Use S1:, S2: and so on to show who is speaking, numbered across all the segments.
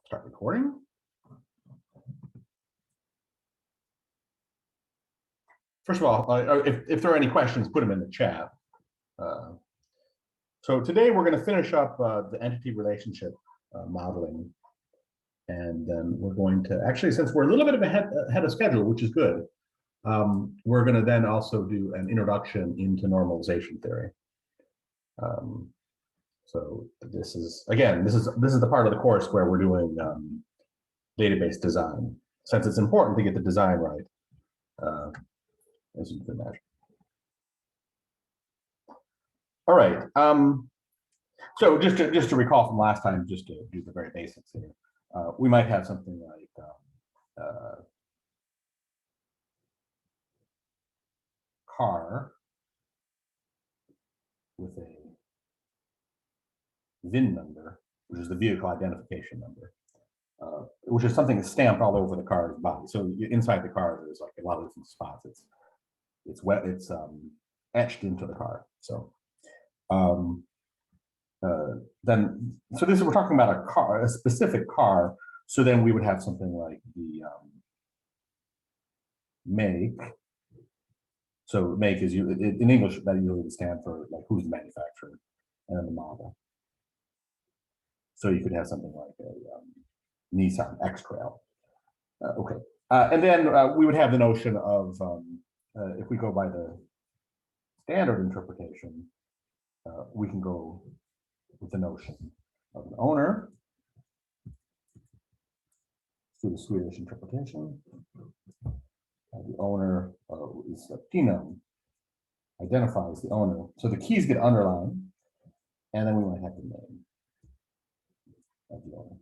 S1: Start recording. First of all, if there are any questions, put them in the chat. So today we're going to finish up the entity relationship modeling. And then we're going to, actually, since we're a little bit of ahead of schedule, which is good, we're going to then also do an introduction into normalization theory. So this is, again, this is the part of the course where we're doing database design, since it's important to get the design right, as you can imagine. All right. So just to recall from last time, just to do the very basics here, we might have something like car with a VIN number, which is the vehicle identification number, which is something that's stamped all over the car's body. So inside the car, there's like a lot of different spots. It's wet. It's etched into the car. So then, so this is, we're talking about a car, a specific car. So then we would have something like the make. So make is in English that usually would stand for like who's the manufacturer, and then the model. So you could have something like a Nissan X-Trail. Okay, and then we would have the notion of if we go by the standard interpretation, we can go with the notion of an owner. Let's do the Swedish interpretation. The owner is Pino, identifies the owner. So the keys get underlined, and then we might have the name of the owner.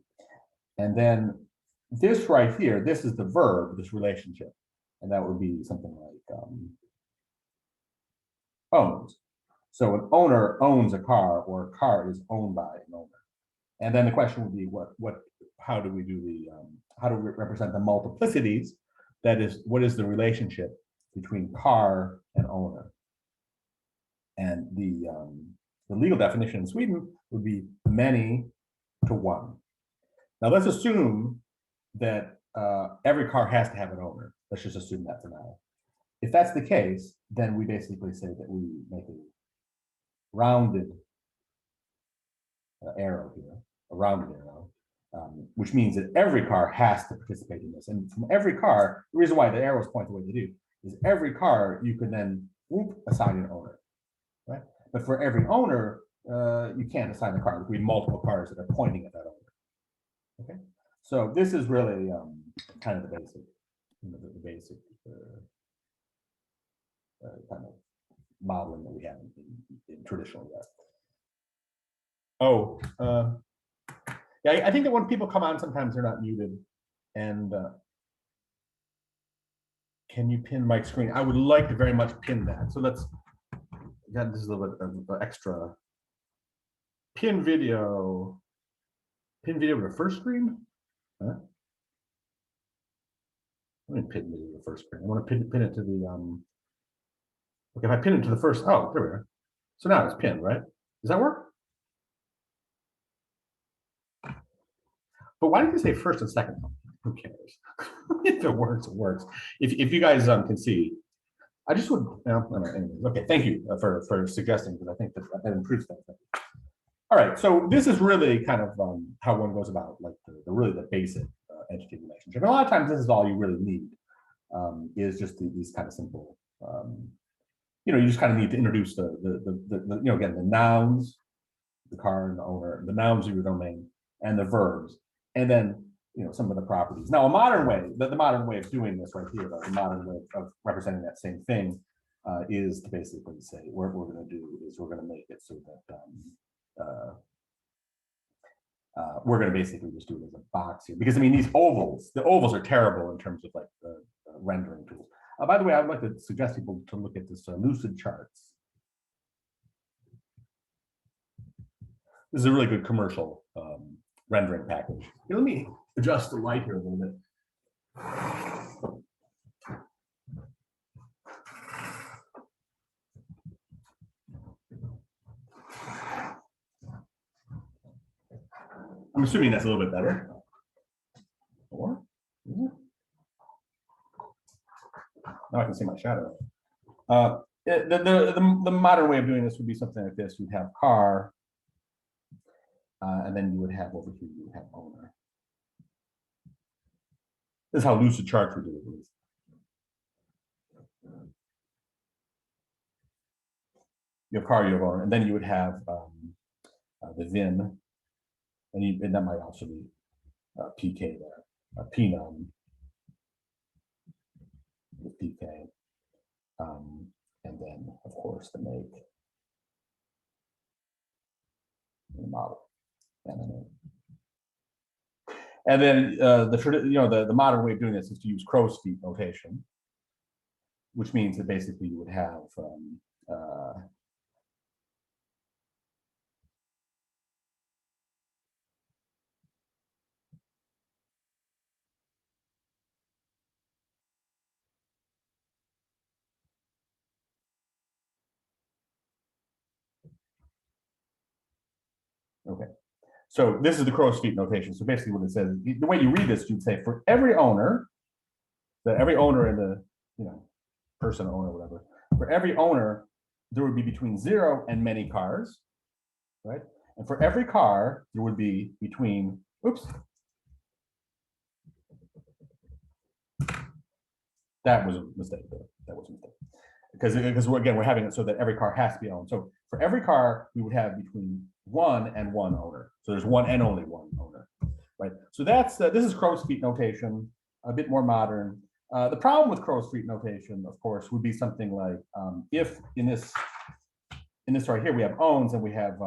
S1: And then this right here, this is the verb, this relationship, and that would be something like owns. So an owner owns a car, or a car is owned by an owner. And then the question would be, how do we do the, how do we represent the multiplicities? That is, what is the relationship between car and owner? And the legal definition in Sweden would be many to one. Now let's assume that every car has to have an owner. Let's just assume that for now. If that's the case, then we basically say that we make a rounded arrow here, a rounded arrow, which means that every car has to participate in this. And from every car, the reason why the arrows point the way they do is every car you can then assign an owner, right? But for every owner, you can't assign a car. We have multiple cars that are pointing at that owner. Okay, so this is really kind of the basic, the basic kind of modeling that we have in traditional Rust. Oh, yeah, I think that when people come on, sometimes they're not muted. And can you pin Mike's screen? I would like to very much pin that. So let's, again, this is a little bit of extra. Pin video to the first screen? Huh? Let me pin video to the first screen. I want to pin it to the, okay, if I pin it to the first, oh, there we are. So now it's pinned, right? Does that work? But why did you say first and second? Who cares? If it works, it works. If you guys can see, I just would, anyways, okay, thank you for suggesting, because I think that improves things. All right, so this is really kind of how one goes about like the basic entity relationship. And a lot of times this is all you really need, is just these kind of simple, you know, you just kind of need to introduce the you know, again, the nouns, the car and the owner, the nouns of your domain, and the verbs. And then, you know, some of the properties. Now, a modern way, the modern way of doing this right here, the modern way of representing that same thing, is to basically say what we're going to do is we're going to make it so that we're going to basically just do it as a box here. Because I mean, these ovals, the ovals are terrible in terms of like the rendering tools. By the way, I'd like to suggest people to look at this Lucid Charts. This is a really good commercial rendering package. Here, let me adjust the light here a little bit. I'm assuming that's a little bit better. Or now I can see my shadow. The modern way of doing this would be something like this. You'd have car, and then you would have over here, you would have owner. This is how lucid charts would do it, at least. You have car, you have owner, and then you would have the VIN, and that might also be PK there, PNUM with PK, and then of course the make and the model, and then the modern way of doing this is to use crow's feet notation, which means that basically you would have okay. So this is the crow's feet notation. So basically what it says, the way you read this, you'd say for every owner, that every owner in the, person owner, whatever, for every owner, there would be between 0 and many cars, right? And for every car, there would be between, oops. That was a mistake there. That was a mistake. Because again, we're having it so that every car has to be owned. So for every car, we would have between 1 and 1 owner. So there's one and only one owner, right? So that's this is crow's feet notation, a bit more modern. The problem with crow's feet notation, of course, would be something like if in this right here we have owns and we have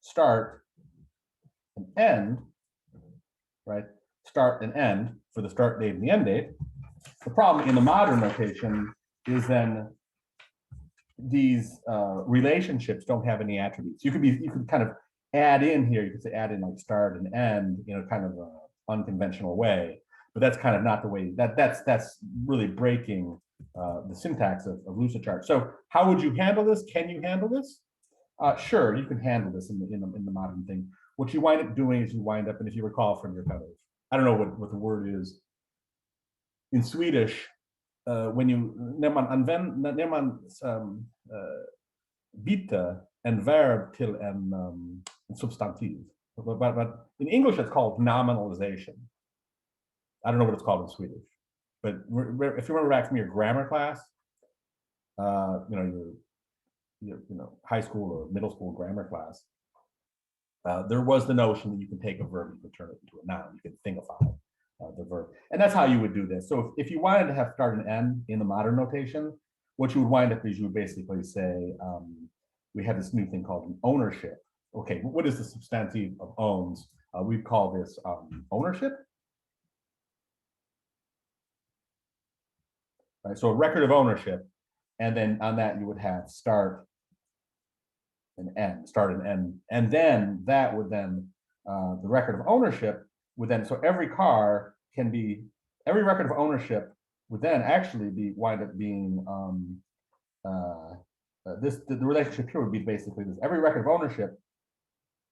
S1: start and end, right? Start and end for the start date and the end date. The problem in the modern notation is then these relationships don't have any attributes. You could kind of add in here. You could say add in like start and end, kind of an unconventional way. But that's kind of not the way that's really breaking the syntax of Lucidchart. So how would you handle this? Can you handle this? Sure, you can handle this in the modern thing. What you wind up doing is you wind up, and if you recall from your kind of, I don't know what the word is in Swedish, when you när man byter en verb till en substantiv. But in English, it's called nominalization. I don't know what it's called in Swedish, but if you remember back from your grammar class, your high school or middle school grammar class, there was the notion that you can take a verb and turn it into a noun. You can thingify the verb, and that's how you would do this. So if you wanted to have start and end in the modern notation, what you would wind up is you would basically say, we have this new thing called an ownership. Okay, what is the substantive of owns? We'd call this ownership. Right, so a record of ownership, and then on that you would have start and end, and then that would then the record of ownership would then, so every record of ownership would then actually wind up being the relationship here would be basically this: every record of ownership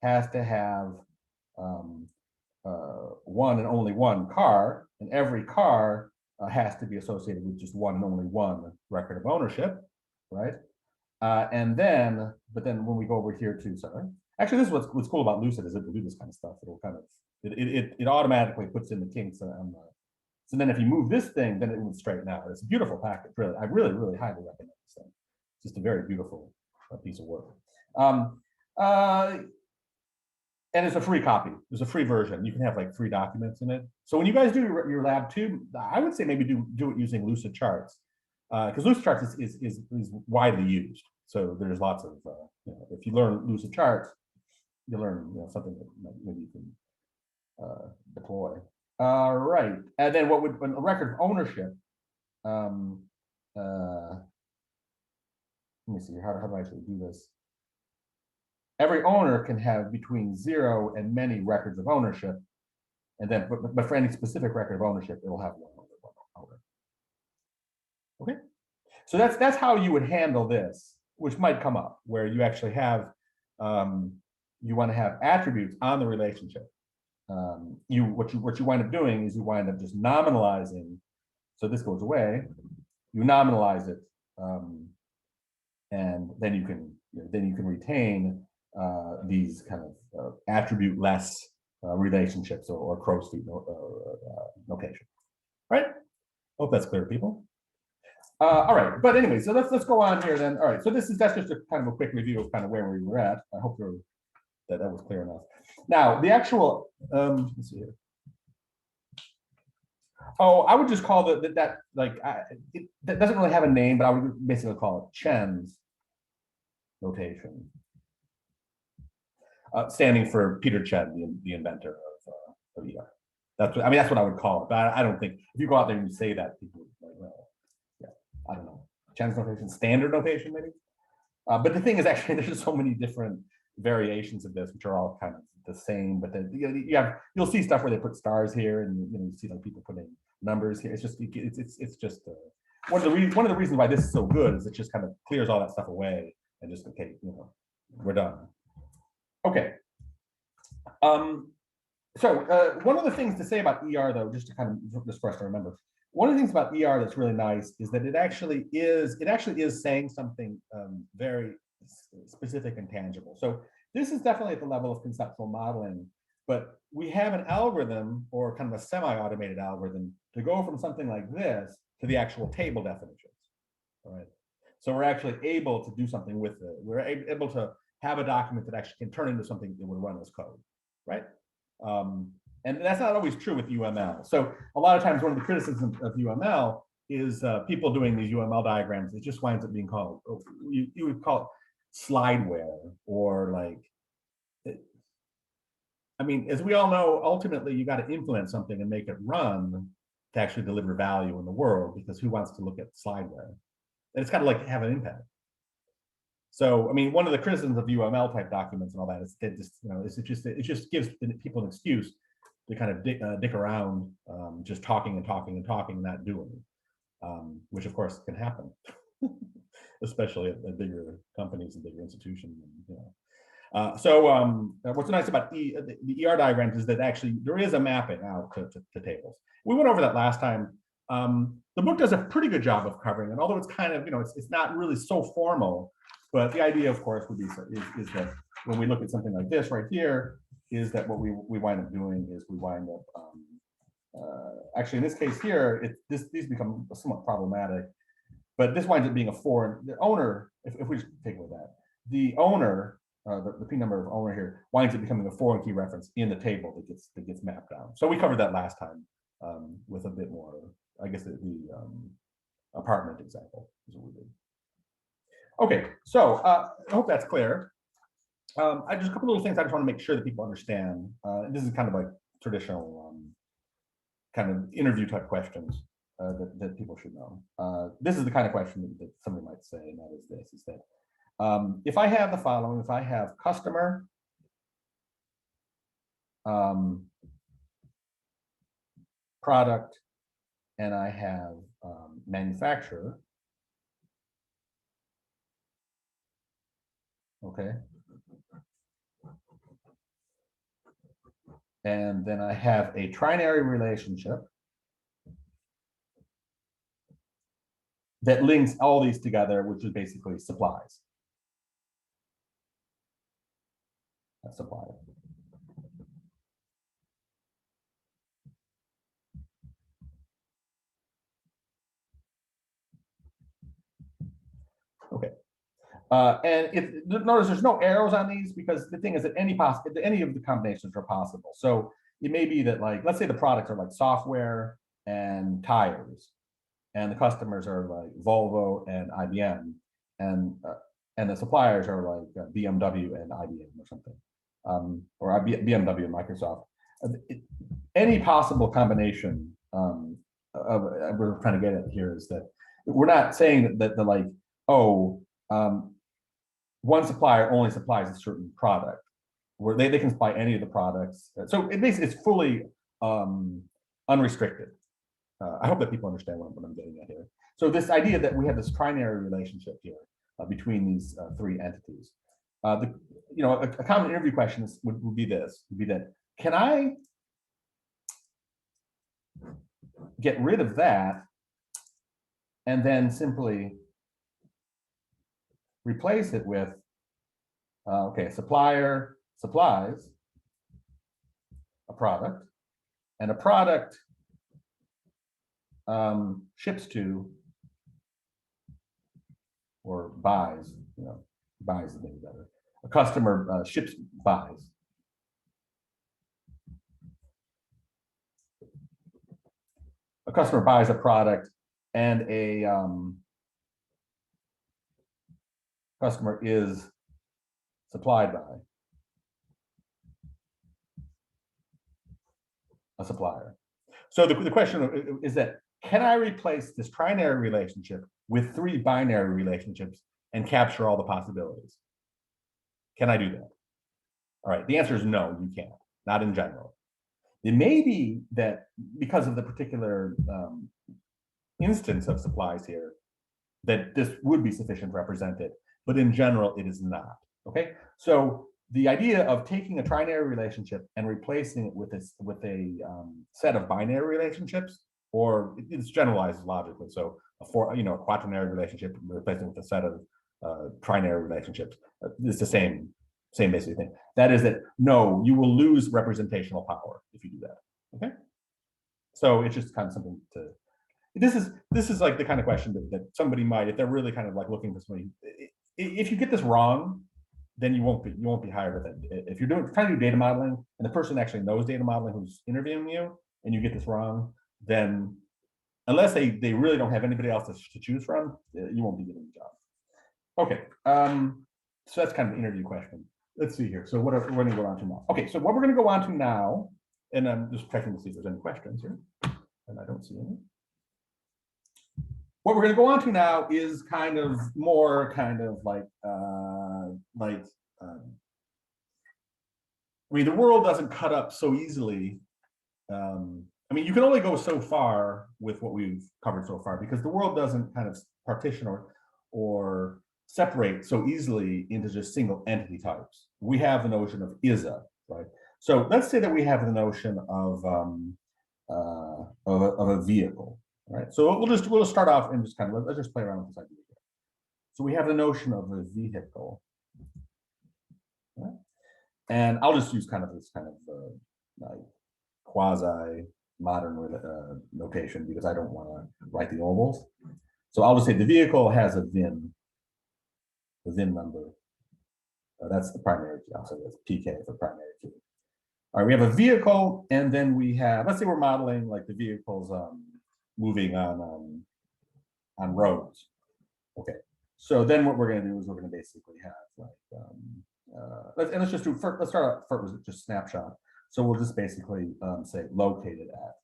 S1: has to have one and only one car, and every car has to be associated with just one and only one record of ownership, right? But then when we go over here to, sorry, actually this is what's cool about Lucid is it will do this kind of stuff. It'll kind of, it automatically puts in the kinks on the, so then if you move this thing, then it would straighten out. It's a beautiful package, really. I really, really highly recommend this thing. It's just a very beautiful piece of work. And it's a free copy. There's a free version. You can have like 3 documents in it. So when you guys do your lab 2, I would say maybe do it using Lucid Charts, because Lucid Charts is widely used. So there's lots of, if you learn Lucid Charts, you learn something that maybe you can deploy. Right, and then when a record of ownership, let me see, how do I actually do this? Every owner can have between 0 and many records of ownership, and then but for any specific record of ownership, it will have one owner. Okay, so that's how you would handle this, which might come up where you actually have you want to have attributes on the relationship. what you wind up doing is you wind up just nominalizing. So this goes away. You nominalize it, and then you can retain these kind of attribute-less relationships or crow's feet notation. Right? Hope that's clear to people. All right, but anyway, so let's go on here then. All right, so that's just a kind of a quick review of kind of where we were at. I hope that was clear enough. Now, the actual, let's see here. Oh, I would just call that that doesn't really have a name, but I would basically call it Chen's notation, standing for Peter Chen, the inventor of ER. That's what I would call it. But I don't think if you go out there and you say that, people like, well, yeah, I don't know. Chen's notation, standard notation, maybe. But the thing is, actually, there's so many different variations of this, which are all kind of the same. But then you'll see stuff where they put stars here, and you see like people putting numbers here. It's just one of the reasons why this is so good is it just kind of clears all that stuff away and just okay, we're done. Okay. So one of the things to say about ER, though, just to kind of just for us to remember, one of the things about ER that's really nice is that it actually is saying something very specific and tangible. So this is definitely at the level of conceptual modeling, but we have an algorithm or kind of a semi-automated algorithm to go from something like this to the actual table definitions. All right. So we're actually able to do something with it. We're able to have a document that actually can turn into something that would run as code, right? And that's not always true with UML. So a lot of times one of the criticisms of UML is people doing these UML diagrams, it just winds up being called, you would call it slideware, or like, I mean, as we all know, ultimately you got to implement something and make it run to actually deliver value in the world, because who wants to look at slideware? And it's got to like have an impact. So, I mean, one of the criticisms of UML type documents and all that is that it just gives people an excuse to kind of dick around, just talking and talking and talking and not doing, which of course can happen, especially at bigger companies and bigger institutions. So what's nice about the ER diagrams is that actually there is a mapping out to tables. We went over that last time. The book does a pretty good job of covering it, although it's kind of, it's not really so formal. But the idea, of course, would be is that when we look at something like this right here, is that what we wind up doing is we wind up actually in this case here, these become somewhat problematic, but this winds up being a foreign. The owner, if we just take away that, the owner, the P number of owner here winds up becoming a foreign key reference in the table that gets mapped down. So we covered that last time with a bit more. I guess the apartment example is what we did. Okay, so I hope that's clear. I just a couple little things I just want to make sure that people understand. This is kind of like traditional kind of interview type questions that people should know. This is the kind of question that somebody might say, and that is this: is that if I have the following, if I have customer, product, and I have manufacturer. Okay. And then I have a trinary relationship that links all these together, which is basically supplies. That's supply. Okay. And notice there's no arrows on these, because the thing is that any of the combinations are possible. So it may be that, like, let's say the products are like software and tires, and the customers are like Volvo and IBM, and the suppliers are like BMW and IBM or something, or BMW and Microsoft. Any possible combination we're trying to get at here is that we're not saying that the like, oh, one supplier only supplies a certain product, where they can supply any of the products. So it basically it's fully unrestricted. I hope that people understand what I'm getting at here. So this idea that we have this trinary relationship here between these three entities. A common interview question would be this: would be that can I get rid of that and then simply replace it with, okay, supplier supplies a product, and a product ships to or buys, buys the thing better. A customer ships, buys. A customer buys a product, and a customer is supplied by a supplier. So the question is that, can I replace this trinary relationship with 3 binary relationships and capture all the possibilities? Can I do that? All right, the answer is no, you can't, not in general. It may be that because of the particular instance of supplies here, that this would be sufficient to represent it, but in general, it is not, okay? So the idea of taking a trinary relationship and replacing it with a set of binary relationships, or it's generalized logically. So a quaternary relationship replacing with a set of trinary relationships is the same basic thing. That is that, no, you will lose representational power if you do that, okay? So it's just kind of something to, this is like the kind of question that somebody might, if they're really kind of like looking for somebody, if you get this wrong, then you won't be hired with it. If you're trying to do data modeling and the person actually knows data modeling who's interviewing you, and you get this wrong, then unless they really don't have anybody else to choose from, you won't be getting the job. Okay, so that's kind of an interview question. Let's see here. So we're going to go on to now. Okay, so what we're going to go on to now, and I'm just checking to see if there's any questions here, and I don't see any. What we're going to go on to now is kind of more kind of like I mean, the world doesn't cut up so easily. I mean, you can only go so far with what we've covered so far, because the world doesn't kind of partition or separate so easily into just single entity types. We have the notion of ISA, right? So let's say that we have the notion of a vehicle, right? So we'll just start off and just kind of let's just play around with this idea here. So we have the notion of a vehicle, right? And I'll just use kind of this kind of like quasi modern notation, because I don't want to write the ovals. So I'll just say the vehicle has a VIN number. That's the primary key. I'll say that's PK for primary key. All right, we have a vehicle, and then we have, let's say we're modeling like the vehicles moving on roads. Okay, so then what we're going to do is we're going to basically have like let's just do let's start out first with just snapshot. So we'll just basically say located at.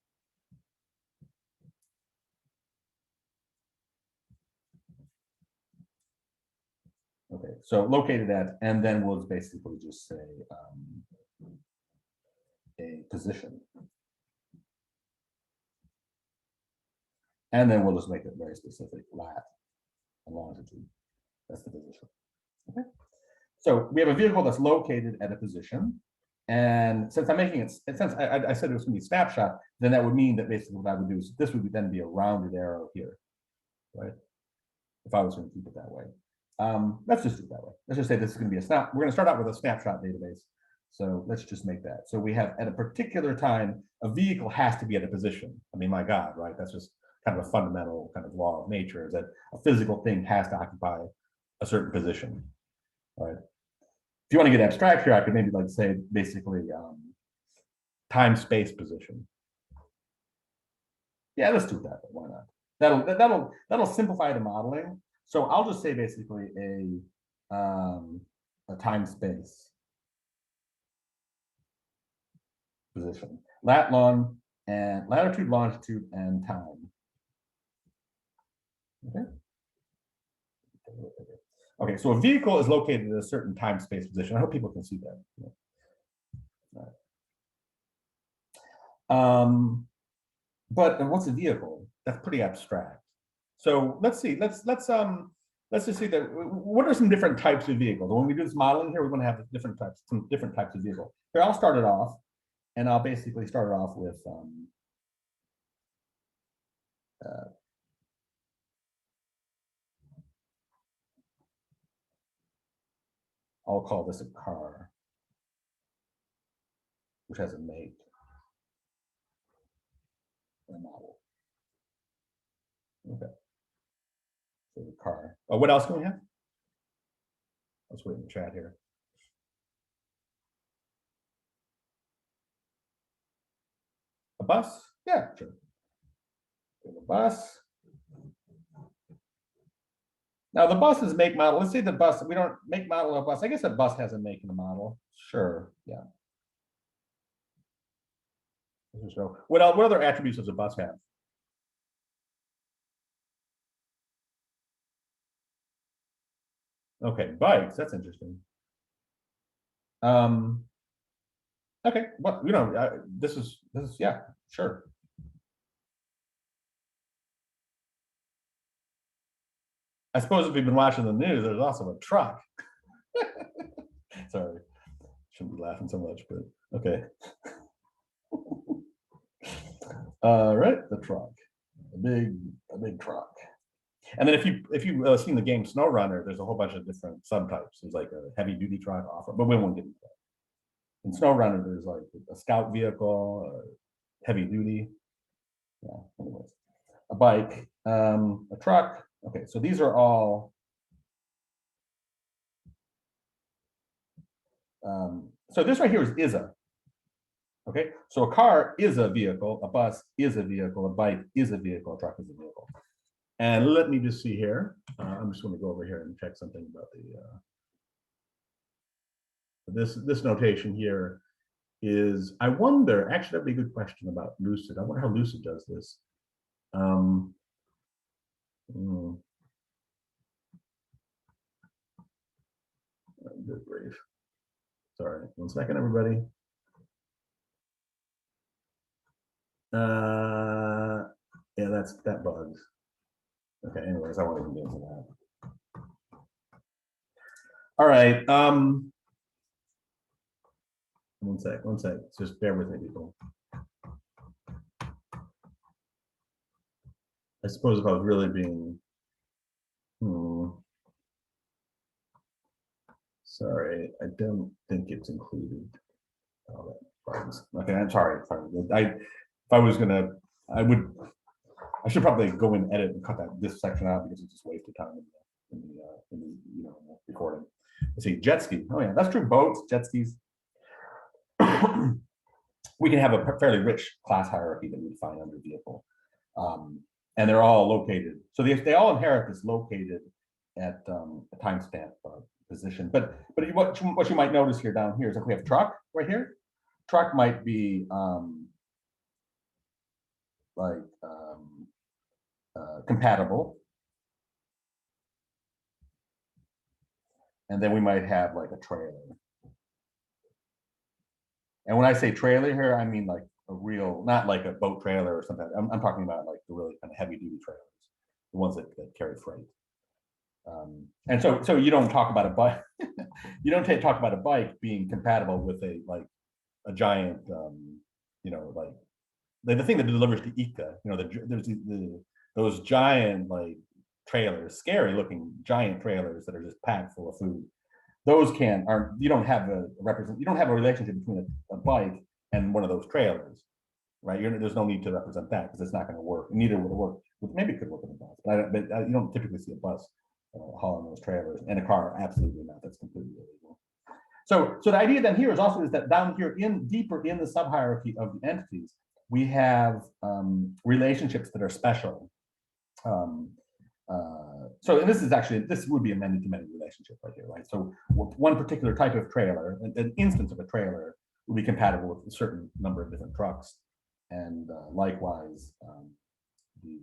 S1: Okay, so located at, and then we'll basically just say a position. And then we'll just make it very specific, lat and longitude. That's the position. Okay. So we have a vehicle that's located at a position. And since I'm making it, since I said it was going to be a snapshot, then that would mean that basically what I would do is this would then be a rounded arrow here, right? If I was going to keep it that way. Let's just do it that way. Let's just say this is going to be a snap. We're going to start out with a snapshot database. So let's just make that. So we have at a particular time, a vehicle has to be at a position. I mean, my God, right? That's just kind of a fundamental kind of law of nature, is that a physical thing has to occupy a certain position, right? If you want to get abstract here, I could maybe like say basically time-space position. Yeah, let's do that. Why not? That'll simplify the modeling. So I'll just say basically a time-space position, latitude, longitude, and time. Okay. Okay, so a vehicle is located at a certain time-space position. I hope people can see that. But what's a vehicle? That's pretty abstract. So let's see. Let's just see that. What are some different types of vehicles? When we do this modeling here, we're going to have some different types of vehicle. Here, I'll start it off, and I'll basically start it off with I'll call this a car, which has a make and a model. Okay. So the car. Oh, what else can we have? Let's wait in the chat here. A bus? Yeah, sure. A bus. Now the bus is make model. Let's say the bus, we don't make model of a bus. I guess a bus has a make and a model. Sure, yeah. So what other attributes does a bus have? Okay, bikes, that's interesting. Okay, well, you know, this is yeah, sure. I suppose if you've been watching the news, there's also a truck. Sorry, shouldn't be laughing so much, but okay. All right, the truck, a big truck. And then if you've seen the game Snow Runner, there's a whole bunch of different subtypes. There's like a heavy duty truck, off, but we won't get into that. In Snow Runner, there's like a scout vehicle, heavy duty. Yeah, anyways, a bike, a truck. Okay, so these are all. So this right here is a. Okay, so a car is a vehicle, a bus is a vehicle, a bike is a vehicle, a truck is a vehicle. And let me just see here. I'm just going to go over here and check something about the this notation here is, I wonder, actually that'd be a good question about Lucid. I wonder how Lucid does this. Good grief. Sorry, 1 second, everybody. Yeah, that bugs. Okay, anyways, I won't even get into that. All right. 1 sec. Just bear with me, people. I suppose if I was really being, sorry, I don't think it's included. Oh, that bugs. Okay, I'm sorry. If I was gonna, I should probably go and edit and cut this section out because it's just wasted time in the recording. Let's see, jet ski. Oh yeah, that's true. Boats, jet skis. We can have a fairly rich class hierarchy that we define under vehicle, and they're all located. So they all inherit this located at a timestamp position. But what you might notice here down here is if we have truck right here, truck might be compatible. And then we might have like a trailer. And when I say trailer here, I mean like a real, not like a boat trailer or something. I'm talking about like the really kind of heavy duty trailers, the ones that carry freight. And so you don't talk about a bike. You don't talk about a bike being compatible with a giant, like the thing that delivers to Ica. There's those giant like trailers, scary looking giant trailers that are just packed full of food. Those you don't have a relationship between a bike and one of those trailers, right? There's no need to represent that because it's not going to work. Neither would it work. Maybe it could work with a bus, but you don't typically see a bus hauling those trailers, and a car absolutely not. That's completely illegal. So the idea then here is that down here deeper in the sub-hierarchy of the entities, we have relationships that are special. So and this would be a many-to-many relationship right here, right? So one particular type of trailer, an instance of a trailer, would be compatible with a certain number of different trucks, and likewise, the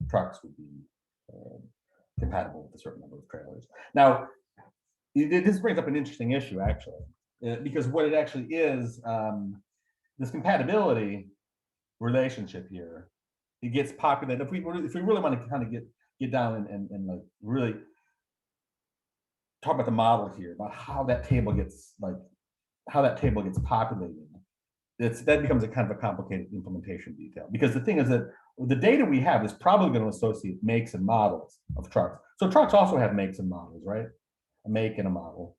S1: trucks would be compatible with a certain number of trailers. Now, this brings up an interesting issue, actually, because what it actually is, this compatibility relationship here, it gets populated. If we really want to kind of get down and like really talk about the model here, about how that table gets populated, that becomes a kind of a complicated implementation detail. Because the thing is that the data we have is probably going to associate makes and models of trucks. So trucks also have makes and models, right? A make and a model.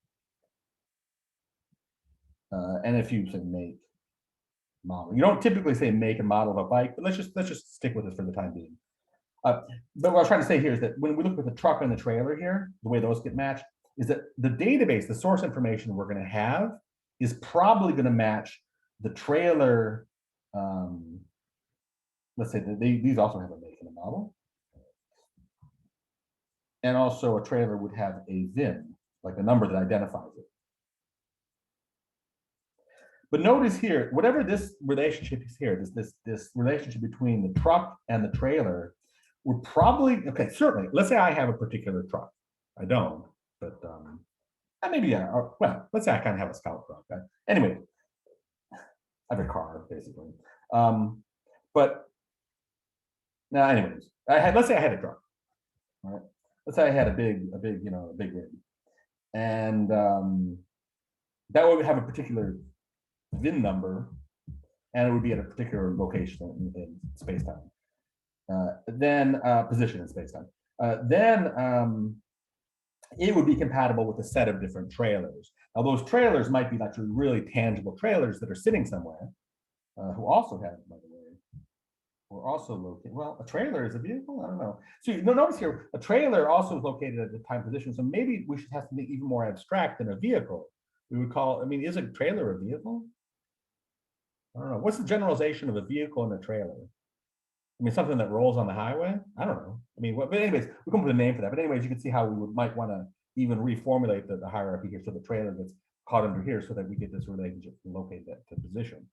S1: And if you say make model, you don't typically say make and model of a bike, but let's just stick with this for the time being. But what I was trying to say here is that when we look at the truck and the trailer here, the way those get matched is that the database, the source information we're going to have is probably going to match the trailer. Let's say that these also have a make and a model. And also a trailer would have a VIN, like a number that identifies it. But notice here, whatever this relationship is here, this relationship between the truck and the trailer, we're probably, okay, certainly, let's say I have a particular truck. I don't, but maybe, yeah, well, let's say I kind of have a scout truck. Anyway, I have a car, basically. But now, anyways, let's say I had a truck, all right? Let's say I had a big rig. And that would have a particular VIN number, and it would be at a particular location in space-time. Then position in space-time. Then it would be compatible with a set of different trailers. Now, those trailers might be actually really tangible trailers that are sitting somewhere, who also have, by the way, we're also located. Well, a trailer is a vehicle. I don't know. So notice here, a trailer also is located at the time position. So maybe we should have something even more abstract than a vehicle. We would call. I mean, is a trailer a vehicle? I don't know. What's the generalization of a vehicle and a trailer? I mean, something that rolls on the highway? I don't know. I mean, but anyways, we come up with a name for that. But anyways, you can see how we might want to even reformulate the hierarchy here so the trailer gets caught under here so that we get this relationship and locate that to position.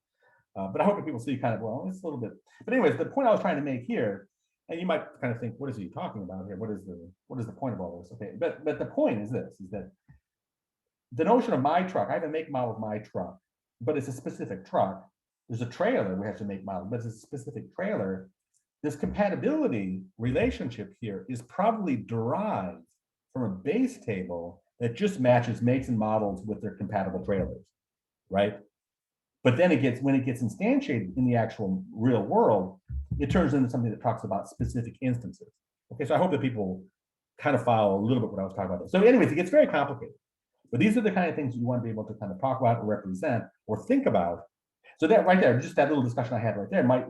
S1: But I hope that people see kind of, well, it's a little bit. But anyways, the point I was trying to make here, and you might kind of think, what is he talking about here? What is the point of all this? Okay, but the point is this, is that the notion of my truck, I have a make model of my truck, but it's a specific truck. There's a trailer, we have to make model, but it's a specific trailer. This compatibility relationship here is probably derived from a base table that just matches makes and models with their compatible trailers, right? But then when it gets instantiated in the actual real world, it turns into something that talks about specific instances. Okay, so I hope that people kind of follow a little bit what I was talking about. So anyways, it gets very complicated. But these are the kind of things you want to be able to kind of talk about or represent or think about. So that right there, just that little discussion I had right there might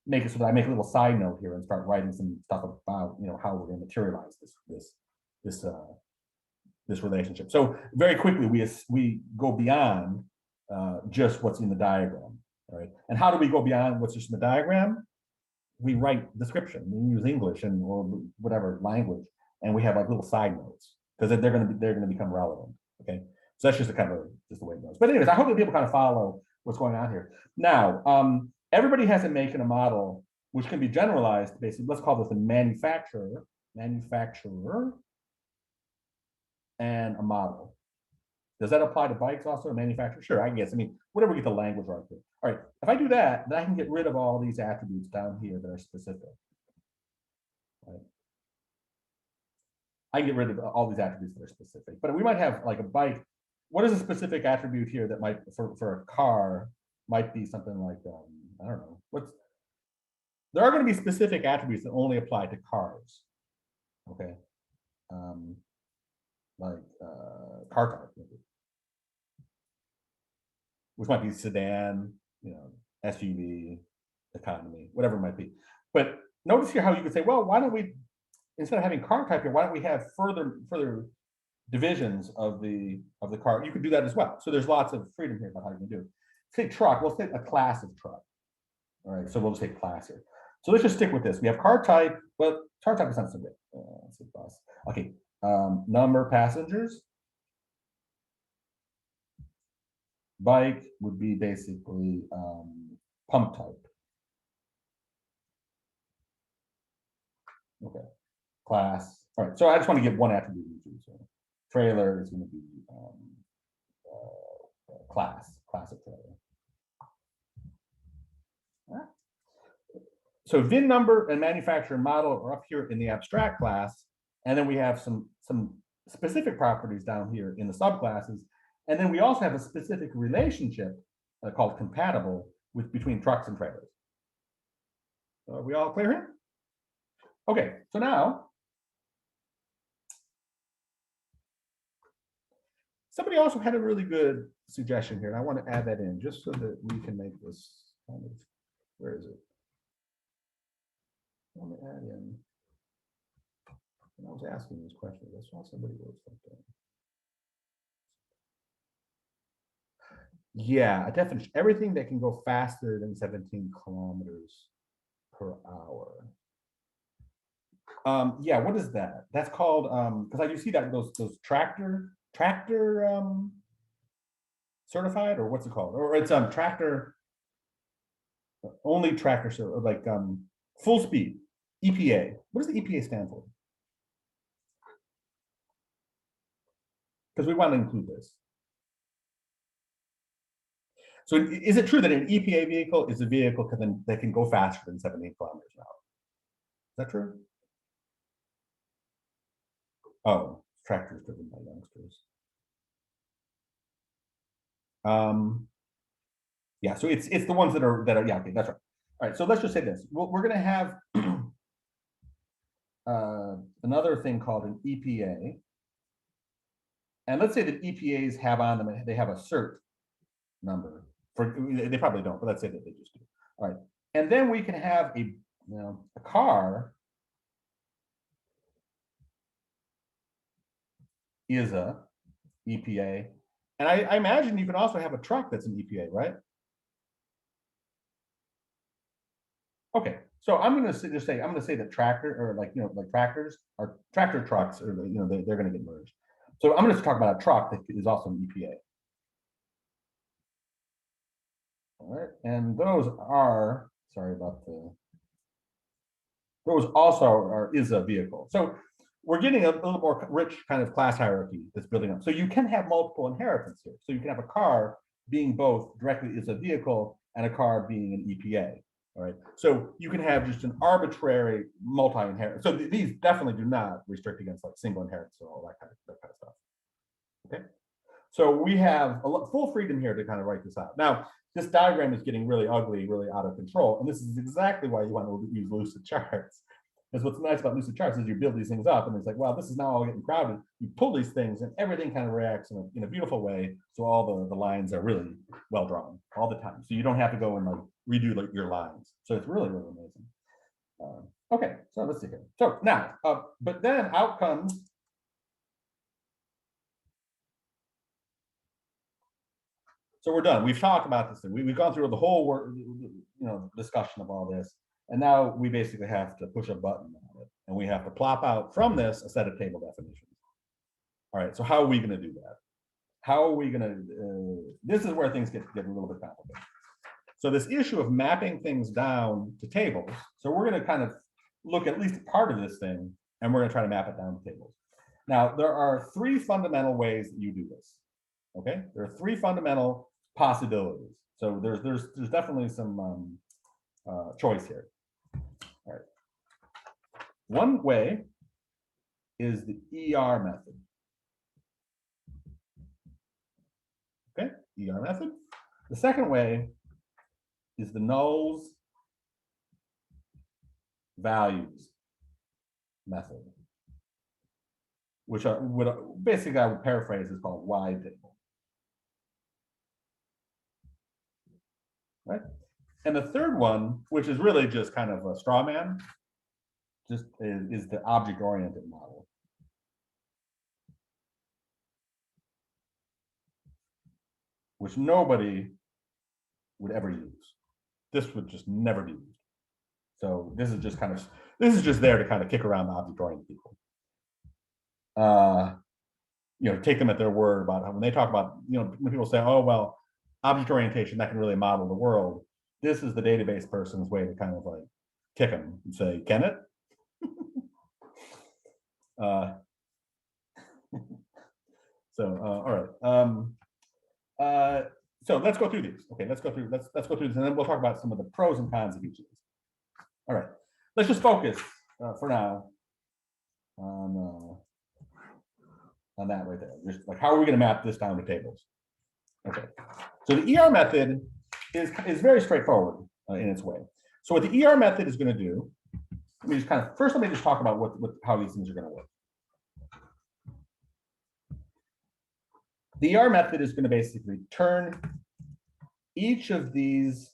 S1: make it so that I make a little side note here and start writing some stuff about how we're going to materialize this relationship. So very quickly we go beyond just what's in the diagram, all right? And how do we go beyond what's just in the diagram? We write description. We use English or whatever language, and we have like little side notes because they're going to become relevant. Okay, so that's just just the way it goes. But anyways, I hope that people kind of follow what's going on here. Now, everybody has a make and a model, which can be generalized. Basically, let's call this a manufacturer, and a model. Does that apply to bikes also, a manufacturer? Sure, I guess. I mean, whatever we get the language right there. All right, if I do that, then I can get rid of all these attributes down here that are specific. Right? I can get rid of all these attributes that are specific. But we might have like a bike. What is a specific attribute here that might, for a car, might be something like, I don't know. There are going to be specific attributes that only apply to cars. Okay. Like car type, maybe, which might be sedan, SUV, economy, whatever it might be. But notice here how you could say, well, why don't we, instead of having car type here, why don't we have further divisions of the car? You could do that as well. So there's lots of freedom here about how you can do it. Say truck, we'll say a class of truck. All right, so we'll just say class here. So let's just stick with this. We have car type, but car type is not so good. Let's say bus. Okay, number passengers. Bike would be basically pump type. Okay, class. All right, so I just want to give one attribute. So trailer is going to be class of trailer. Right. So VIN number and manufacturer model are up here in the abstract class, and then we have some specific properties down here in the subclasses, and then we also have a specific relationship called compatible between trucks and trailers. Are we all clear here? Okay, so now somebody also had a really good suggestion here, and I want to add that in just so that we can make this kind of, where is it? I want to add in, and I was asking these questions, I saw somebody wrote something. Yeah, a definition, everything that can go faster than 17 kilometers per hour. Yeah, what is that? That's called, because I do see that those tractor certified, or what's it called? Or it's tractor, only tractor, like full speed, EPA. What does the EPA stand for? Because we want to include this. So is it true that an EPA vehicle is a vehicle that can go faster than 17 kilometers an hour? Is that true? Oh, tractors driven by youngsters. Yeah, so it's the ones that are yeah, okay, that's right. All right, so let's just say this. We're going to have another thing called an EPA. And let's say that EPAs have on them, they have a cert number. They probably don't, but let's say that they just do. All right, and then we can have a car is a EPA, and I imagine you can also have a truck that's an EPA, right? Okay, so I'm going to just say I'm going to say that tractor, or like tractors are tractor trucks, or they're going to get merged. So I'm going to talk about a truck that is also an EPA. All right, and those are, sorry about the, those also is a vehicle. So we're getting a little more rich kind of class hierarchy that's building up. So you can have multiple inheritance here. So you can have a car being both directly is a vehicle and a car being an EPA. All right. So you can have just an arbitrary multi-inheritance. So these definitely do not restrict against like single inheritance or all that kind of stuff. Okay. So we have full freedom here to kind of write this out. Now, this diagram is getting really ugly, really out of control. And this is exactly why you want to use lucid charts. Because what's nice about lucid charts is you build these things up and it's like, wow, this is now all getting crowded. You pull these things and everything kind of reacts in a beautiful way. So all the lines are really well drawn all the time. So you don't have to go and like redo like your lines. So it's really, really amazing. Okay, so let's see here. So now, but then out comes, so we're done. We've talked about this thing. We've gone through the whole discussion of all this. And now we basically have to push a button on it. And we have to plop out from this a set of table definitions. All right, so how are we going to do that? How are we going to, this is where things get a little bit complicated. So this issue of mapping things down to tables. So we're going to kind of look at least part of this thing, and we're going to try to map it down to tables. Now, there are three fundamental ways that you do this. Okay, there are three fundamental possibilities. So there's definitely some choice here. All right. One way is the ER method. Okay, ER method. The second way is the nulls values method, which basically I would paraphrase is called wide table. Right? And the third one, which is really just kind of a straw man, just is the object-oriented model. Which nobody would ever use. This would just never be used. So this is just there to kind of kick around the object-oriented people. Take them at their word about how, when they talk about, when people say, oh, well, object orientation, that can really model the world. This is the database person's way to kind of like kick them and say, can it? All right. So let's go through these. Okay, let's go through this, and then we'll talk about some of the pros and cons of each of these. All right, let's just focus for now on that right there. Just like, how are we going to map this down to tables? Okay, so the ER method is very straightforward in its way. So what the ER method is going to do, let me just kind of, first let me just talk about how these things are going to work. The ER method is going to basically turn each of these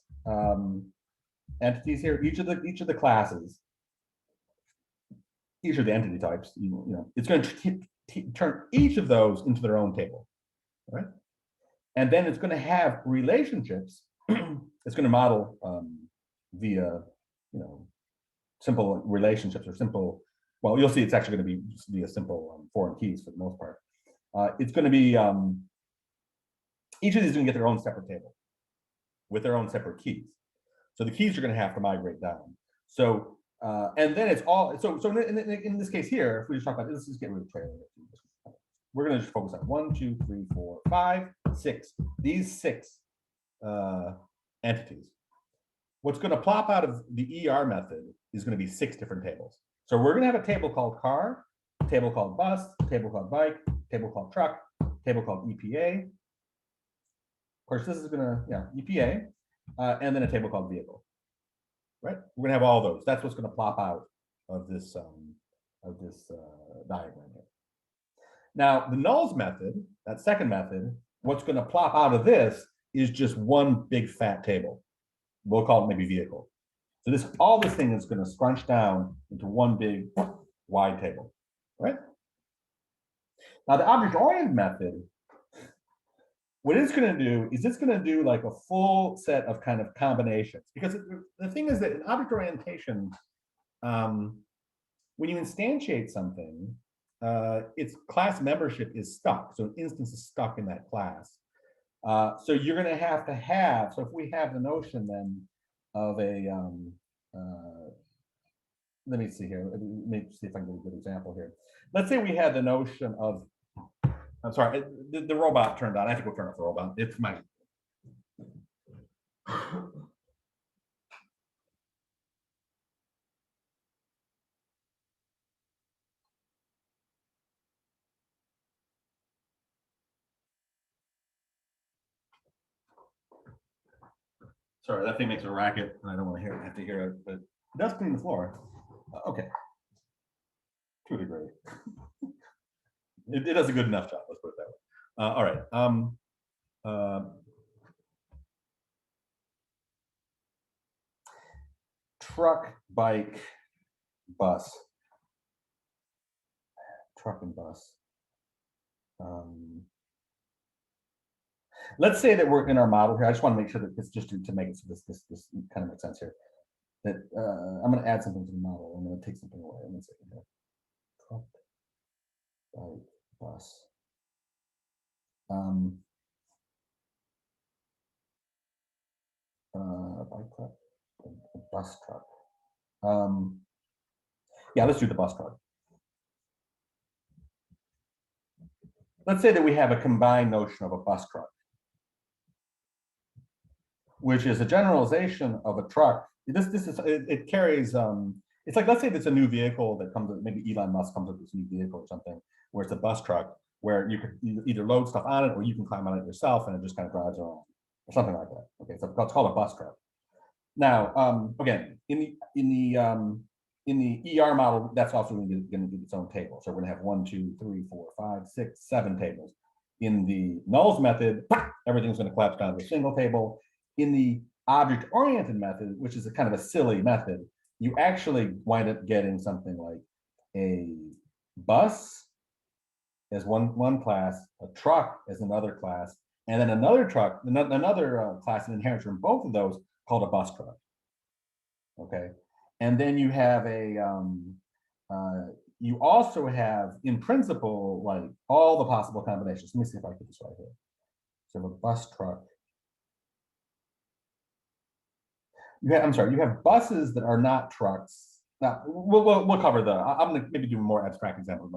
S1: entities here, each of the classes, each of the entity types, it's going to turn each of those into their own table, right? And then it's going to have relationships. It's going to model via, simple relationships or simple. Well, you'll see it's actually going to be via simple foreign keys for the most part. It's going to be each of these is going to get their own separate table with their own separate keys. So the keys are going to have to migrate down. So and then it's all so in this case here, if we just talk about this, let's just get rid of the trailer. We're going to just focus on 1, 2, 3, 4, 5, 6. These 6 entities. What's going to plop out of the ER method is going to be 6 different tables. So we're going to have a table called car, a table called bus, a table called bike, a table called truck, a table called EPA. Of course, this is going to, EPA, and then a table called vehicle. Right? We're going to have all those. That's what's going to plop out of this diagram here. Now, the nulls method, that second method, what's going to plop out of this is just one big fat table. We'll call it maybe vehicle. So all this thing is going to scrunch down into one big wide table, right? Now, the object-oriented method, what it's going to do is it's going to do like a full set of kind of combinations. Because the thing is that in object orientation, when you instantiate something, its class membership is stuck. So an instance is stuck in that class. So you're going to have, so if we have the notion then of a, let me see here, let me see if I can get a good example here. Let's say we had the notion of, I'm sorry, the robot turned on. I have to go turn off the robot. It's my. Sorry, that thing makes a racket, and I don't want to have to hear it, but it does clean the floor. Okay, to a degree, it does a good enough job. Let's put it that way. All right. Truck, bike, bus. Truck and bus. Let's say that we're in our model here. I just want to make sure that it's just to make it so this kind of makes sense here. That I'm going to add something to the model. I'm going to take something away. I'm going to say here. Truck, bike, bus. Bike truck, bus truck. Yeah, let's do the bus truck. Let's say that we have a combined notion of a bus truck, which is a generalization of a truck. It carries, it's like, let's say there's a new vehicle that comes, maybe Elon Musk comes with this new vehicle or something, where it's a bus truck, where you could either load stuff on it or you can climb on it yourself and it just kind of drives around or something like that. Okay, so it's called a bus truck. Now, again, in the ER model, that's also going to get its own table. So we're going to have 1, 2, 3, 4, 5, 6, 7 tables. In the nulls method, everything's going to collapse down to a single table. In the object-oriented method, which is a kind of a silly method, you actually wind up getting something like a bus as one class, a truck as another class, and then another truck, another class that inherits from both of those called a bus truck. Okay, and then you have you also have, in principle, like all the possible combinations. Let me see if I get this right here. So a bus truck. You have buses that are not trucks. Now we'll cover I'm going to maybe do a more abstract example.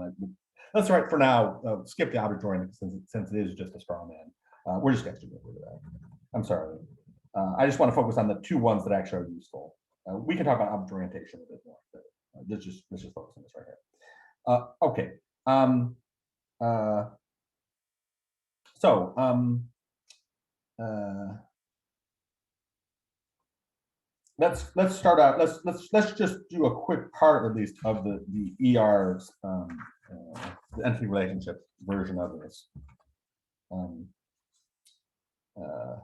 S1: That's right for now. Skip the object oriented since it is just a straw man. We're just going to get rid of that. I'm sorry. I just want to focus on the 2 ones that actually are useful. We can talk about object orientation a bit more, but let's just focus on this right here. Okay. let's start out. Let's just do a quick part at least of the ER's the entity relationship version of this. Um, uh,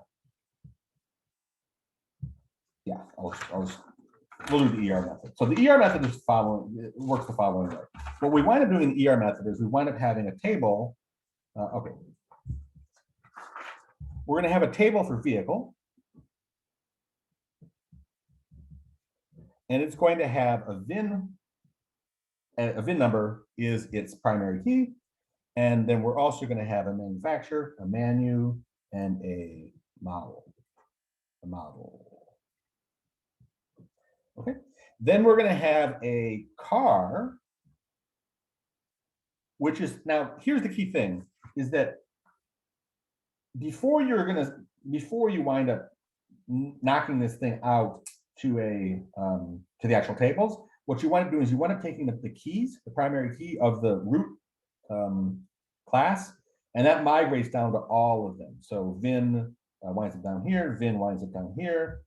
S1: yeah, we'll do the ER method. So the ER method is following, it works the following way. What we wind up doing in the ER method is we wind up having a table. Okay. We're going to have a table for vehicle. And it's going to have a VIN. A VIN number is its primary key. And then we're also going to have a manufacturer, a manu, and a model. Okay. Then we're going to have a car, which is, now here's the key thing, is that before you wind up knocking this thing out to the actual tables, what you wind up doing is you wind up taking the keys, the primary key of the root class, and that migrates down to all of them. So VIN winds up down here, VIN winds up down here,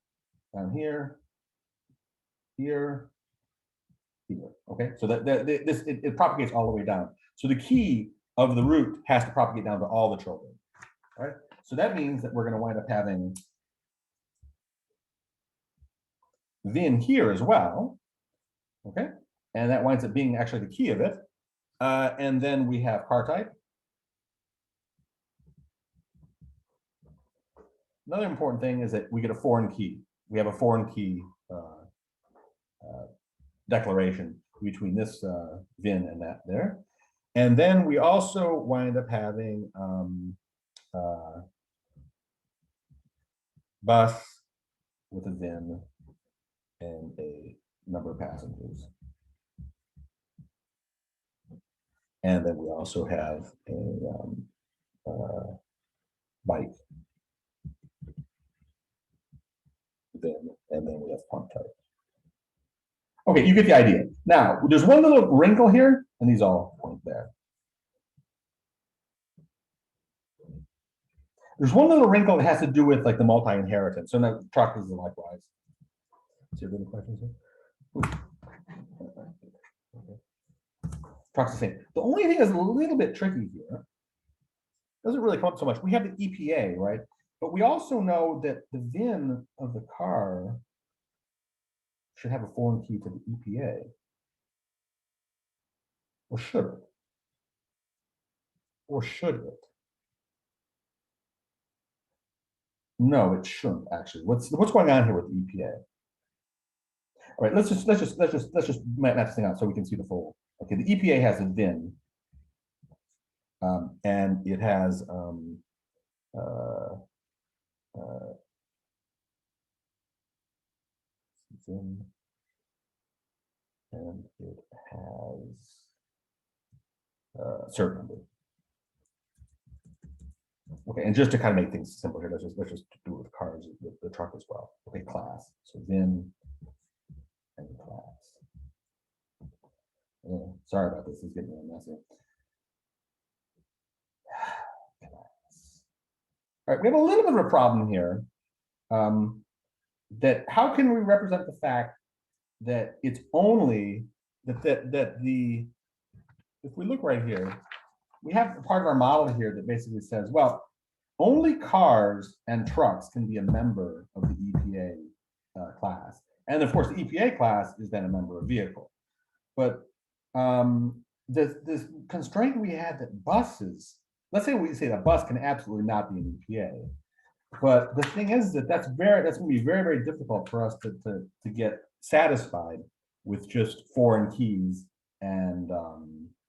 S1: here. Okay, so it propagates all the way down. So the key of the root has to propagate down to all the children. All right, so that means that we're going to wind up having VIN here as well. Okay, and that winds up being actually the key of it. And then we have car type. Another important thing is that we get a foreign key. We have a foreign key declaration between this VIN and that there. And then we also wind up having bus with a VIN and a number of passengers. And then we also have a bike VIN, and then we have pump type. Okay, you get the idea. Now, there's one little wrinkle here, and these all point there. There's one little wrinkle that has to do with like the multi-inheritance. So now truck is likewise. Is there any questions here? Okay. Truck's the same. The only thing that's a little bit tricky here, doesn't really come up so much. We have the EPA, right? But we also know that the VIN of the car should have a foreign key to the EPA. Or should it? Or should it? No, it shouldn't actually. What's going on here with the EPA? All right, let's just map this thing out so we can see the full. Okay, the EPA has a VIN, and it has VIN, and it has cert number. Okay, and just to kind of make things simple here, let's just do it with cars, the truck as well. Okay, class. So VIN and class. Oh, sorry about this. It's getting a little messy. All right, we have a little bit of a problem here. That how can we represent the fact that it's only that the if we look right here, we have part of our model here that basically says, well, only cars and trucks can be a member of the EPA class. And of course, the EPA class is then a member of vehicle. But this constraint we had that buses, let's say we say that bus can absolutely not be an EPA. But the thing is that that's going to be very, very difficult for us to get satisfied with just foreign keys. And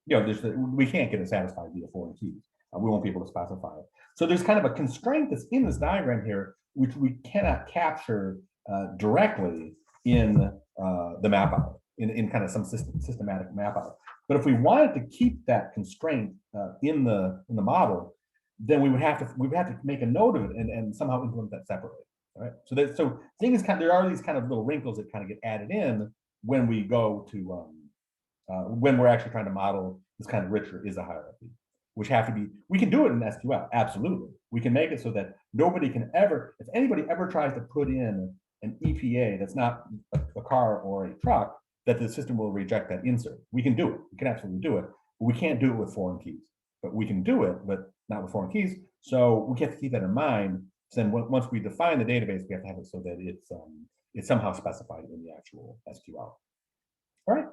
S1: we can't get it satisfied via foreign keys. We won't be able to specify it. So there's kind of a constraint that's in this diagram here, which we cannot capture directly in the map out, in kind of some systematic map out. But if we wanted to keep that constraint in the model, then we would have to make a note of it and somehow implement that separately. Right. So things there are these kind of little wrinkles that kind of get added in when we go to when we're actually trying to model this kind of richer is a hierarchy, which have to be, we can do it in SQL, absolutely. We can make it so that nobody can ever, if anybody ever tries to put in an EPA that's not a car or a truck, that the system will reject that insert. We can do it. We can absolutely do it. But we can't do it with foreign keys. But we can do it, but not with foreign keys. So we have to keep that in mind. So then once we define the database, we have to have it so that it's somehow specified in the actual SQL. All right.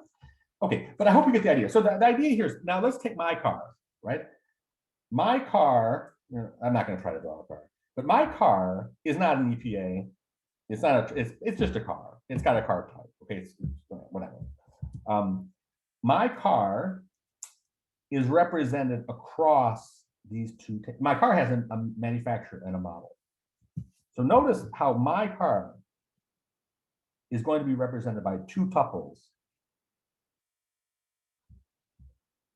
S1: Okay, but I hope you get the idea. So the idea here is, now let's take my car, right? My car, I'm not going to try to draw a car, but my car is not an EPA. It's not it's just a car. It's got a car type. Okay, it's whatever. My car is represented across these two. My car has a manufacturer and a model. So notice how my car is going to be represented by two tuples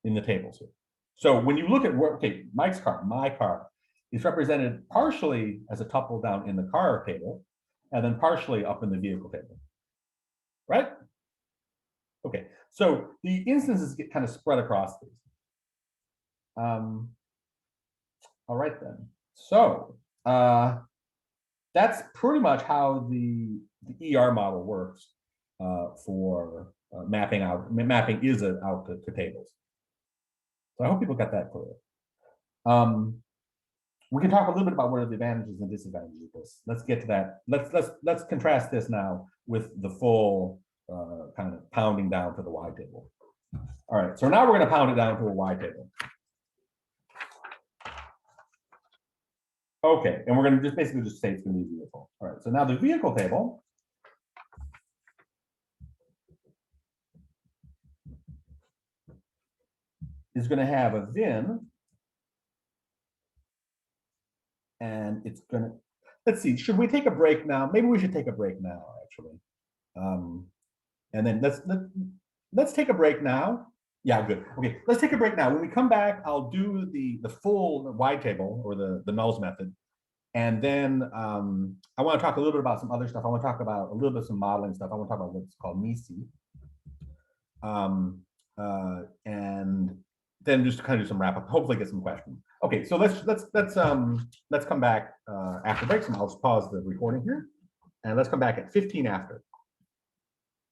S1: in the tables here. So when you look at where, okay, Mike's car, my car, is represented partially as a tuple down in the car table, and then partially up in the vehicle table, right? Okay, so the instances get kind of spread across these. All right then. So that's pretty much how the ER model works for mapping out. Mapping is out to tables. So I hope people got that clear. We can talk a little bit about what are the advantages and disadvantages of this. Let's get to that. Let's contrast this now with the full kind of pounding down to the Y table. All right, so now we're going to pound it down to a Y table. Okay, and we're going to just basically just say it's going to be a vehicle. All right, so now the vehicle table is going to have a VIN, and it's going to, let's see, should we take a break now? Maybe we should take a break now, actually. And then let's take a break now. Yeah, good. Okay, let's take a break now. When we come back, I'll do the full Y table or the nulls method. And then I want to talk a little bit about some other stuff. I want to talk about a little bit of some modeling stuff. I want to talk about what's called MISI. And then just kind of do some wrap up, hopefully get some questions. Okay, so let's come back after breaks, and I'll just pause the recording here. And let's come back at 15 after.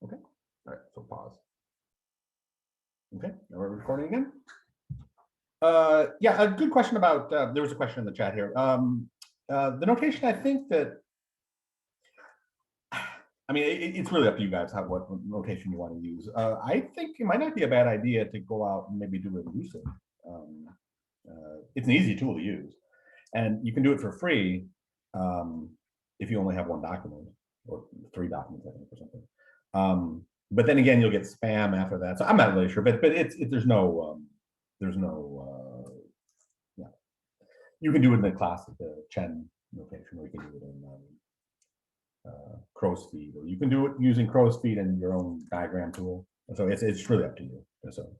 S1: Okay, all right, so pause. Okay, now we're recording again. Yeah, a good question about, there was a question in the chat here. The notation, I think that, I mean, it's really up to you guys what notation you want to use. I think it might not be a bad idea to go out and maybe do it lucid. It's an easy tool to use, and you can do it for free if you only have one document or 3 documents, I think, or something. But then again, you'll get spam after that. So I'm not really sure, but there's no yeah. You can do it in the classic Chen notation, or you can do it in crow's feet, or you can do it using crow's feet and your own diagram tool. So it's really up to you. So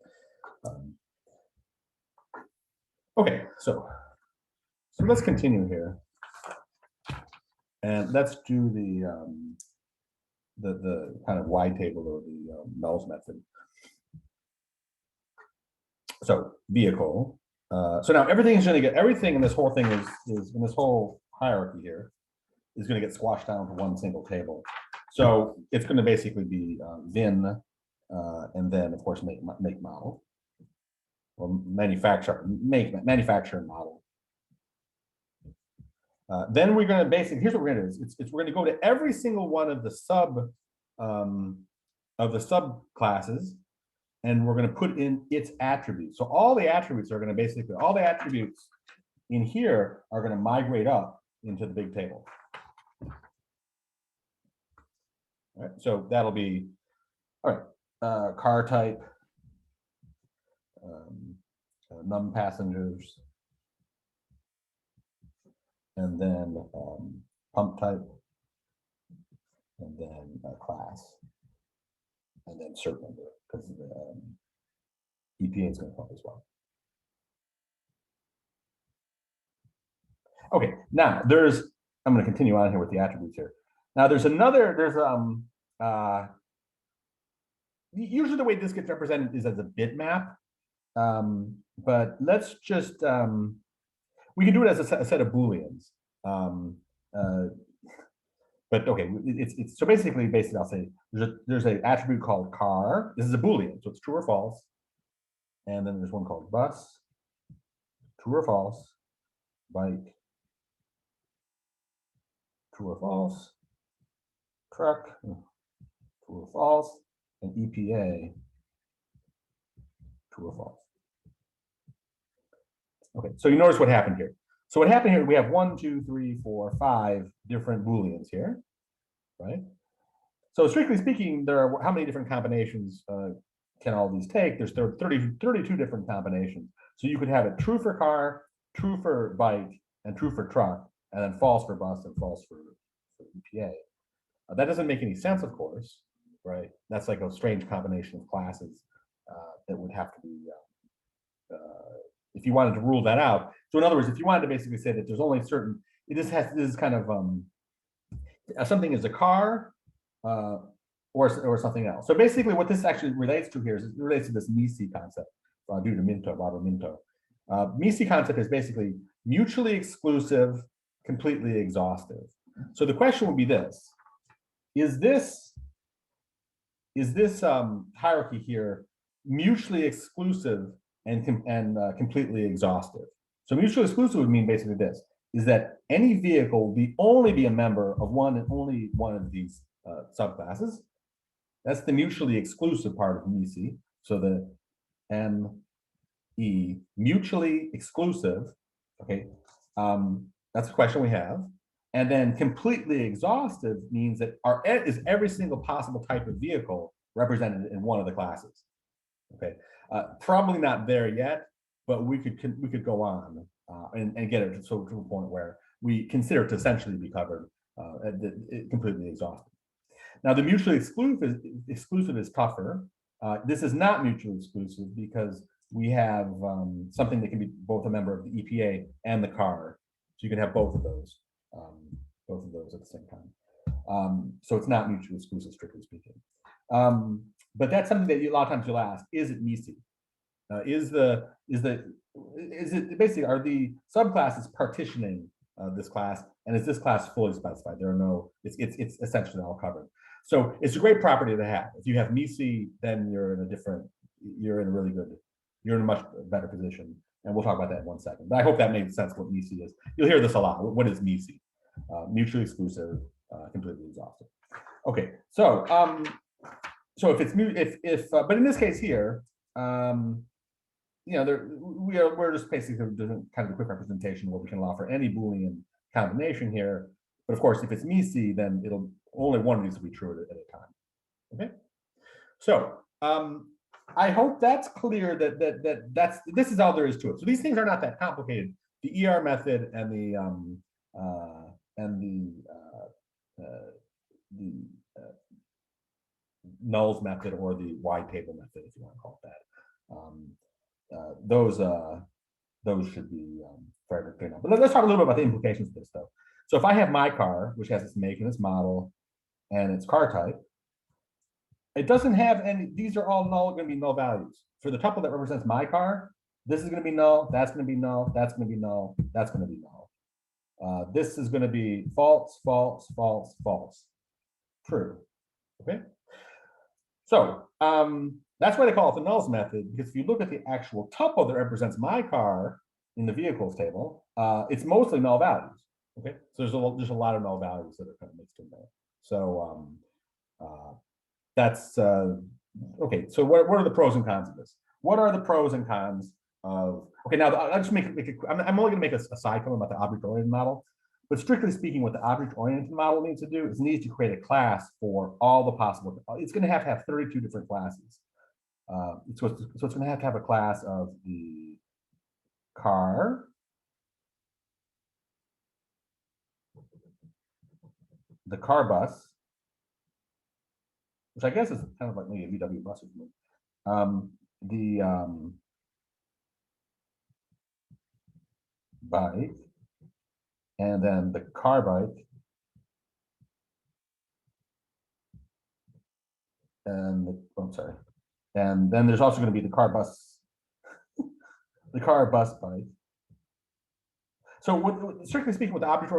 S1: okay, so let's continue here, and let's do the kind of Y table or the nulls method. So vehicle. So now everything is going to get, everything in this whole thing is in this whole hierarchy here is going to get squashed down to one single table. So it's going to basically be VIN, and then of course make model, or manufacturer and model. Then we're going to basically, here's what we're going to do. We're going to go to every single one of the subclasses, and we're going to put in its attributes. So all the attributes are going to basically, all the attributes in here are going to migrate up into the big table. All right, so that'll be, all right, car type, num passengers, and then pump type, and then class, and then cert number, because EPA is going to come as well. Okay, now I'm going to continue on here with the attributes here. Now usually the way this gets represented is as a bitmap, but let's just, we can do it as a set of Booleans. but okay, it's so basically I'll say there's an attribute called car. This is a Boolean, so it's true or false. And then there's one called bus, true or false, bike, true or false, truck, true or false, and EPA, true or false. Okay, so you notice what happened here. So what happened here, we have 1, 2, 3, 4, 5 different Booleans here, right? So strictly speaking, there are how many different combinations can all these take? There's 32 different combinations. So you could have it true for car, true for bike, and true for truck, and then false for bus and false for EPA. That doesn't make any sense, of course, right? That's like a strange combination of classes that would have to be, if you wanted to rule that out. So in other words, if you wanted to basically say that there's only certain, this is kind of something is a car, or something else. So basically what this actually relates to here is it relates to this MISI concept, due to Minto. MISI concept is basically mutually exclusive, completely exhaustive. So the question would be this: is this hierarchy here mutually exclusive and completely exhaustive? So mutually exclusive would mean basically this: is that any vehicle will only be a member of one and only one of these subclasses. That's the mutually exclusive part of MISI. So the ME, mutually exclusive, okay, that's the question we have. And then completely exhaustive means that is every single possible type of vehicle represented in one of the classes. Okay, probably not there yet, but we could go on and get it to a point where we consider it to essentially be covered, completely exhausted. Now, the mutually exclusive is tougher. This is not mutually exclusive because we have something that can be both a member of the EPA and the car. So you can have both of those at the same time. So it's not mutually exclusive, strictly speaking. But that's something that a lot of times you'll ask: is it MISI? Is it basically, are the subclasses partitioning this class, and is this class fully specified? There are no, it's essentially all covered. So it's a great property to have. If you have MISI, then you're in a much better position. And we'll talk about that in 1 second. But I hope that made sense what MISI is. You'll hear this a lot. What is MISI? Mutually exclusive, completely exhaustive. Okay, so if it's but in this case here, we're just basically doing kind of a quick representation where we can allow for any Boolean combination here. But of course, if it's MISI, then only one of these will be true at a time. Okay, so I hope that's clear that this is all there is to it. So these things are not that complicated. The ER method and the nulls method, or the wide table method, if you want to call it that. Those should be very clear now. But let's talk a little bit about the implications of this, though. So if I have my car, which has its make and its model and its car type, it doesn't have any, these are all going to be null values. For the tuple that represents my car, this is going to be null, that's going to be null, that's going to be null, that's going to be null. This is going to be false, false, false, false, true. Okay. So that's why they call it the nulls method, because if you look at the actual tuple that represents my car in the vehicles table, it's mostly null values. Okay, so there's a lot of null values that are kind of mixed in there. So that's okay. So what are the pros and cons of this? What are the pros and cons of? Okay, now I'll just I'm only going to make a side comment about the object-oriented model. But strictly speaking, what the object-oriented model needs to do is it needs to create a class for all the possible. It's going to have 32 different classes. So it's going to have a class of the car, the car bus, which I guess is kind of like maybe a VW bus or something. The bike, and then the car bike, and and then there's also going to be the car bus, the car bus bike. So strictly speaking, what the object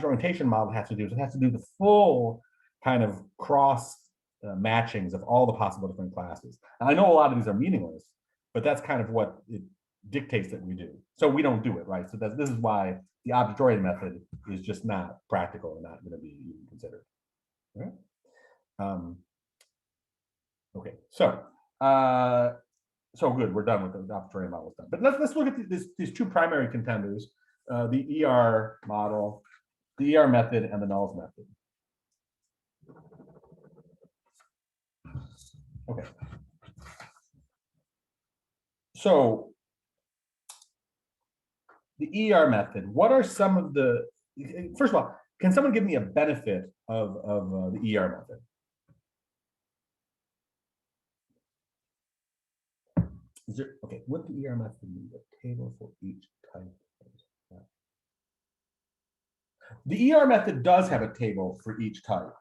S1: orientation model has to do is it has to do the full kind of cross matchings of all the possible different classes. And I know a lot of these are meaningless, but that's kind of what it dictates that we do. So we don't do it, right? So this is why the object-oriented method is just not practical and not going to be even considered. All right? Okay, so good, we're done with the object-oriented model done. But let's look at these two primary contenders, the ER model, the ER method, and the nulls method. Okay. So the ER method, what are some of the, first of all, can someone give me a benefit of the ER method? Is there, okay, what the ER method need a table for each type? The ER method does have a table for each type.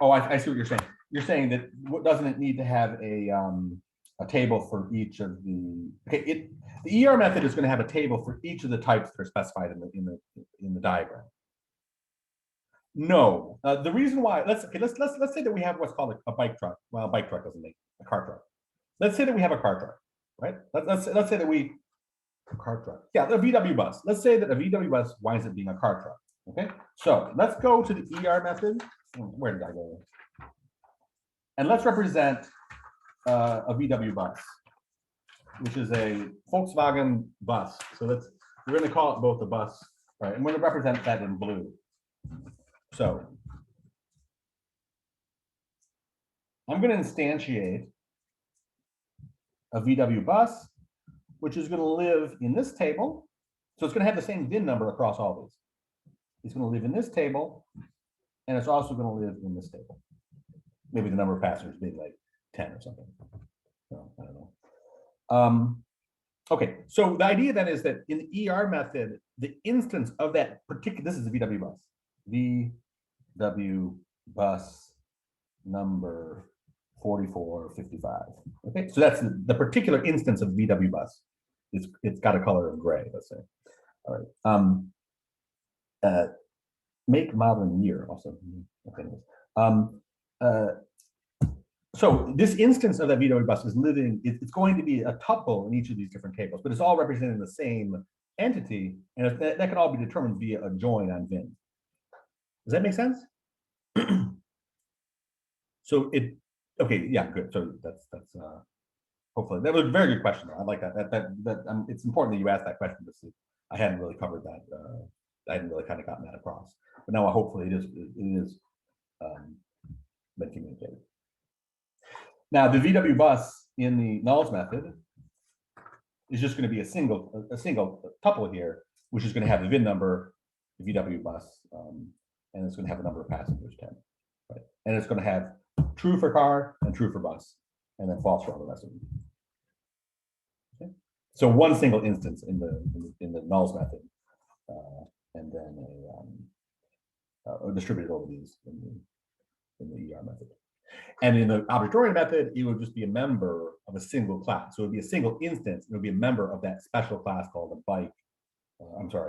S1: Oh, I see what you're saying. You're saying that doesn't it need to have a table for each of the, okay, the ER method is going to have a table for each of the types that are specified in the diagram. No, the reason why, let's say that we have what's called a bike truck. Well, a bike truck doesn't make a car truck. Let's say that we have a car truck, right? Let's say that a car truck. Yeah, a VW bus. Let's say that a VW bus winds up being a car truck. Okay, so let's go to the ER method. Where did I go? And let's represent a VW bus, which is a Volkswagen bus. So we're going to call it both a bus, right? And we're going to represent that in blue. So I'm going to instantiate a VW bus, which is going to live in this table. So it's going to have the same VIN number across all these. It's going to live in this table, and it's also going to live in this table. Maybe the number of passengers being like 10 or something. No, I don't know. Okay, so the idea then is that in the ER method, the instance of that particular, this is a VW bus. VW bus number 4455. Okay, so that's the particular instance of VW bus. It's got a color of gray, let's say. All right. Make, model, and year also. Okay. So this instance of that VW bus is living, it's going to be a tuple in each of these different tables, but it's all representing the same entity, and that can all be determined via a join on VIN. Does that make sense? So okay, yeah, good. So that's hopefully that was a very good question. I like that. It's important that you asked that question because I hadn't really covered that. I hadn't really kind of gotten that across, but now hopefully it is been communicated. Now the VW bus in the nulls method is just going to be a single tuple here, which is going to have the VIN number, the VW bus, and it's going to have a number of passengers, 10, right? And it's going to have true for car and true for bus, and then false for all the rest of them. Okay. So one single instance in the nulls method, and then distributed over these in the ER method. And in the object-oriented method, it would just be a member of a single class. So it would be a single instance. It would be a member of that special class called a bike.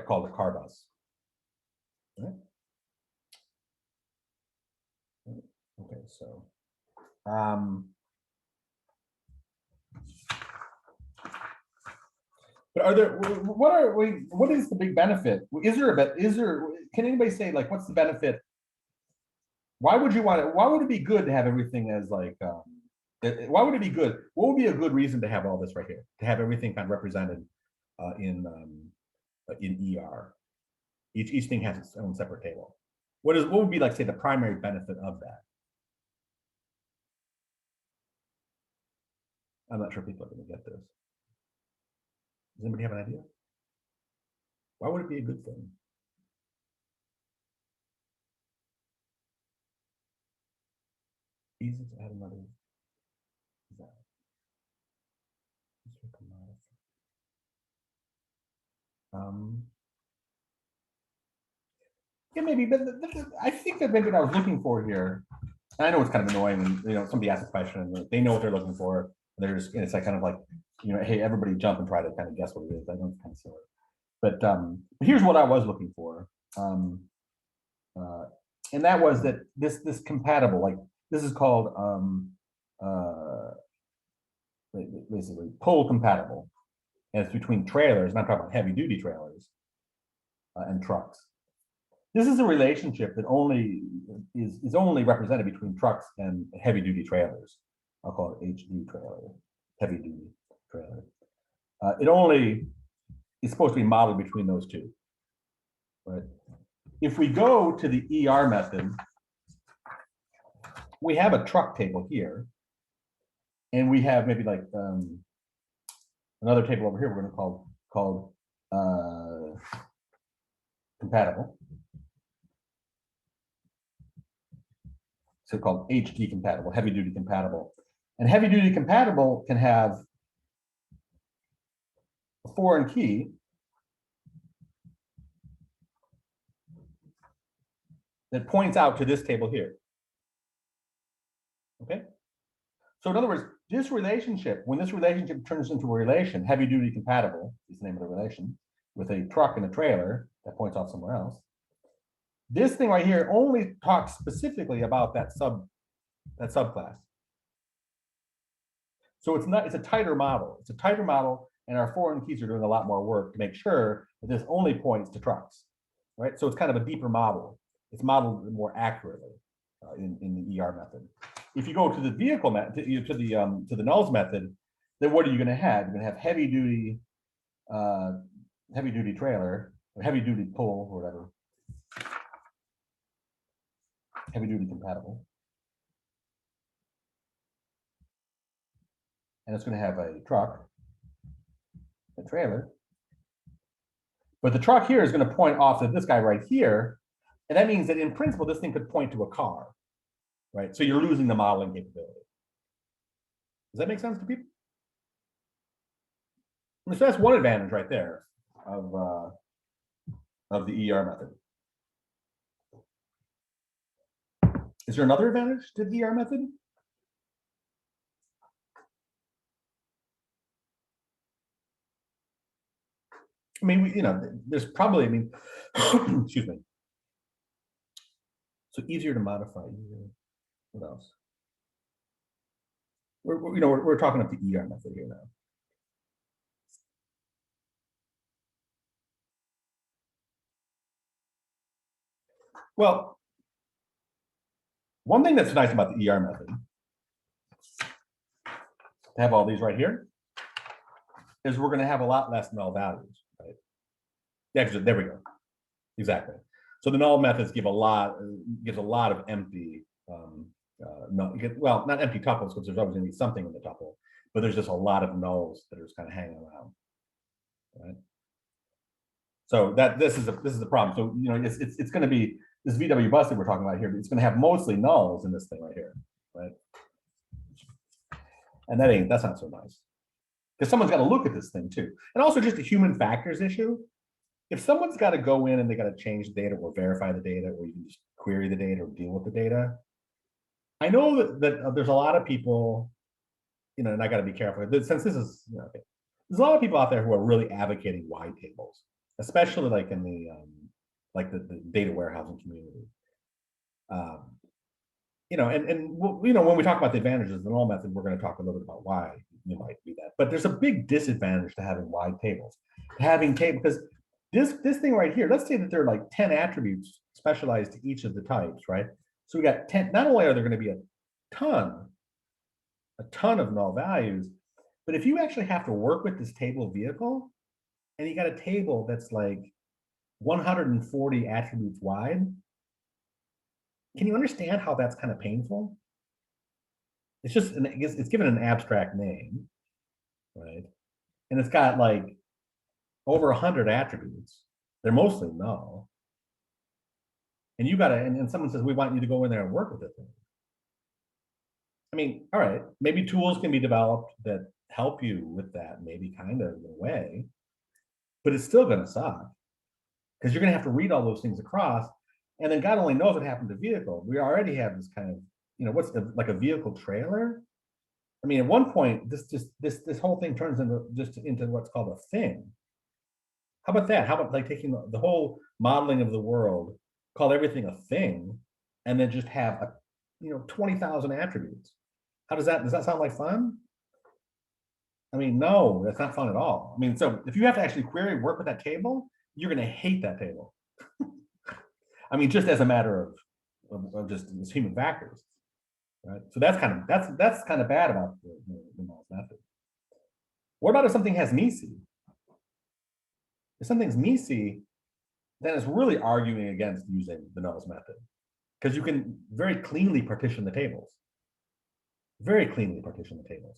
S1: Called a car bus. Right? Okay, so but what is the big benefit? Can anybody say, like, what's the benefit? Why would it be good to have everything as like, why would it be good? What would be a good reason to have all this right here? To have everything kind of represented in ER. Each thing has its own separate table. What would be, like, say, the primary benefit of that? I'm not sure people are going to get this. Does anybody have an idea? Why would it be a good thing? Easy to add another. Yeah, maybe, but I think that maybe what I was looking for here, and I know it's kind of annoying when somebody asks a question and they know what they're looking for. It's like kind of like, hey, everybody jump and try to kind of guess what it is. I know it's kind of silly. But here's what I was looking for. Uh, and that was that this compatible, like this is called basically pull compatible. And it's between trailers, and I'm talking about heavy duty trailers and trucks. This is a relationship that only is only represented between trucks and heavy duty trailers. I'll call it HD trailer, heavy duty trailer. It only is supposed to be modeled between those two, right? If we go to the ER method, we have a truck table here, and we have maybe like another table over here we're going to called compatible. So called HD compatible, heavy duty compatible. And heavy duty compatible can have a foreign key that points out to this table here. Okay. So in other words, this relationship, when this relationship turns into a relation, heavy duty compatible is the name of the relation, with a truck and a trailer that points off somewhere else. This thing right here only talks specifically about that subclass. So it's a tighter model. It's a tighter model, and our foreign keys are doing a lot more work to make sure that this only points to trucks, right? So it's kind of a deeper model. It's modeled more accurately in the ER method. If you go to the vehicle method, to the nulls method, then what are you going to have? You're going to have heavy duty trailer, or heavy duty pull, or whatever, heavy duty compatible, and it's going to have a truck, a trailer, but the truck here is going to point off to this guy right here, and that means that in principle this thing could point to a car, right? So you're losing the modeling capability. Does that make sense to people? So that's one advantage right there of the ER method. Is there another advantage to the ER method? I mean, there's probably, excuse me. So easier to modify. What else? We're talking about the ER method here now. Well, one thing that's nice about the ER method, to have all these right here, is we're going to have a lot less null values, right? Yeah, there we go. Exactly. So the null methods gives a lot of empty, well, not empty tuples, because there's always going to be something in the tuple, but there's just a lot of nulls that are just kind of hanging around, right? So this is the problem. So it's going to be this VW bus that we're talking about here. It's going to have mostly nulls in this thing right here, right? And that's not so nice, because someone's got to look at this thing too, and also just a human factors issue. If someone's got to go in and they got to change the data or verify the data, or you can just query the data or deal with the data, I know that there's a lot of people, and I got to be careful since this is, there's a lot of people out there who are really advocating wide tables, especially like in the data warehousing community. When we talk about the advantages of the null method, we're going to talk a little bit about why you might do that. But there's a big disadvantage to having wide tables, because this thing right here, let's say that there are like 10 attributes specialized to each of the types, right? So we got 10. Not only are there going to be a ton of null values, but if you actually have to work with this table vehicle, and you got a table that's like 140 attributes wide, can you understand how that's kind of painful? It's just, it's given an abstract name, right? And it's got like over 100 attributes. They're mostly null. And you gotta, and someone says, we want you to go in there and work with it. I mean, all right, maybe tools can be developed that help you with that, maybe kind of in a way, but it's still gonna suck, because you're gonna have to read all those things across. And then God only knows what happened to vehicle. We already have this kind of, what's like a vehicle trailer. I mean, at one point, this whole thing turns into what's called a thing. How about that? How about like taking the whole modeling of the world, call everything a thing, and then just have 20,000 attributes? Does that sound like fun? I mean, no, that's not fun at all. I mean, so if you have to actually query work with that table, you're going to hate that table. I mean, just as a matter of just human factors, right? So that's kind of bad about the null method. What about if something has MECE? If something's MECE, then it's really arguing against using the nulls method, because you can very cleanly partition the tables. Very cleanly partition the tables.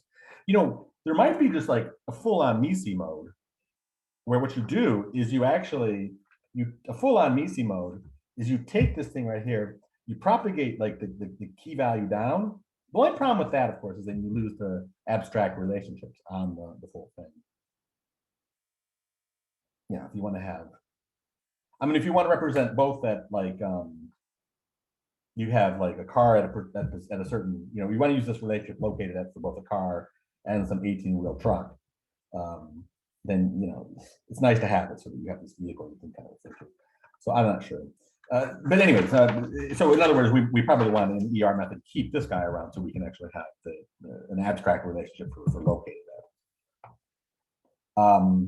S1: There might be just like a full-on MECE mode, where what you do is a full-on MECE mode is you take this thing right here, you propagate like the key value down. The only problem with that, of course, is then you lose the abstract relationships on the full thing. Yeah, if you want to have, I mean, if you want to represent both that, like, you have like a car at a certain, you want to use this relationship located at for both a car and some 18-wheel truck, then, it's nice to have it so that you have this vehicle you can kind of think of. So I'm not sure. But anyways, so in other words, we probably want in the ER method keep this guy around so we can actually have an abstract relationship for locating that.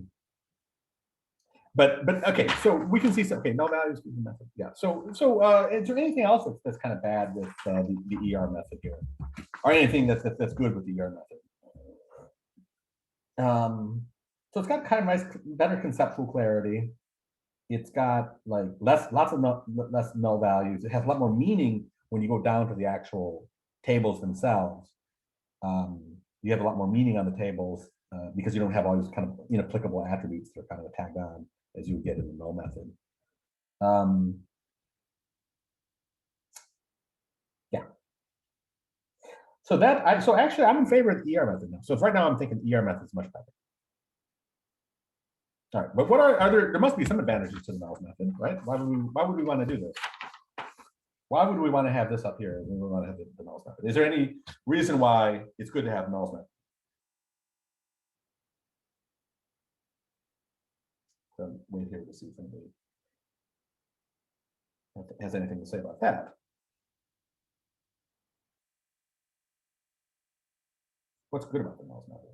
S1: But okay, so we can see some, okay, no values method. Yeah. So is there anything else that's kind of bad with the ER method here, or anything that's good with the ER method? So it's got kind of nice, better conceptual clarity. It's got like less null values. It has a lot more meaning when you go down to the actual tables themselves. You have a lot more meaning on the tables because you don't have all these kind of inapplicable attributes that are kind of tagged on as you would get in the null method. Yeah. So actually I'm in favor of the ER method now. So right now I'm thinking ER method is much better. All right, but what are there must be some advantages to the nulls method, right? Why would we want to do this? Why would we want to have this up here? We want to have the nulls method. Is there any reason why it's good to have nulls method? So wait here to see if anybody has anything to say about that. What's good about the nulls method?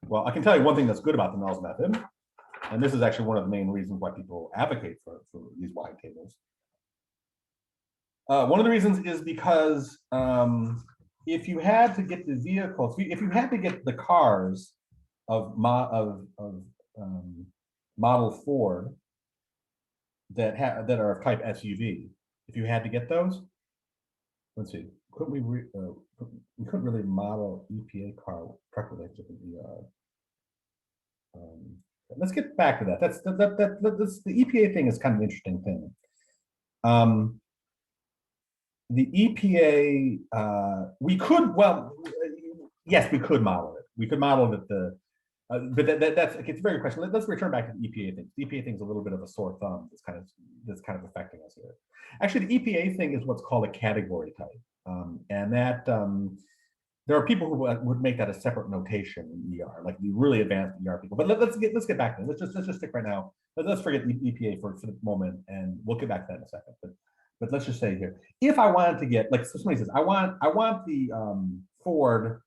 S1: Well, I can tell you one thing that's good about the nulls method, and this is actually one of the main reasons why people advocate for these wide tables. One of the reasons is because if you had to get the vehicles, if you had to get the cars of model Ford that are of type SUV, if you had to get those, let's see, couldn't we couldn't really model EPA car truck relationship in ER. Let's get back to that. That's the EPA thing is kind of an interesting thing. The EPA, we could, yes, we could model it. We could model that but that's it's a very good question. Let's return back to the EPA thing. The EPA thing is a little bit of a sore thumb that's kind of affecting us here. Actually, the EPA thing is what's called a category type, and that there are people who would make that a separate notation in ER, like the really advanced ER people. But let's get back to it. Let's just stick right now. Let's forget EPA for the moment, and we'll get back to that in a second. But let's just say here, if I wanted to get, like, so somebody says, I want the Ford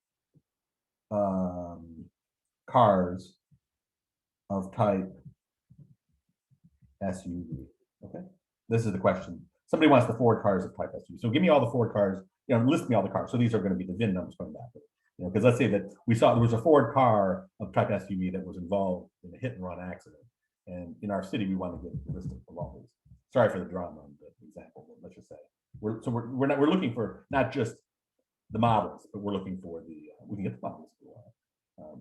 S1: cars of type SUV. Okay, this is the question. Somebody wants the Ford cars of type SUV. So give me all the Ford cars. List me all the cars. So these are going to be the VIN numbers going back. Because let's say that we saw there was a Ford car of type SUV that was involved in a hit and run accident, and in our city we want to get the list of all these. Sorry for the drama on the example, but let's just say we're looking for not just the models, but we're looking for we can get the models.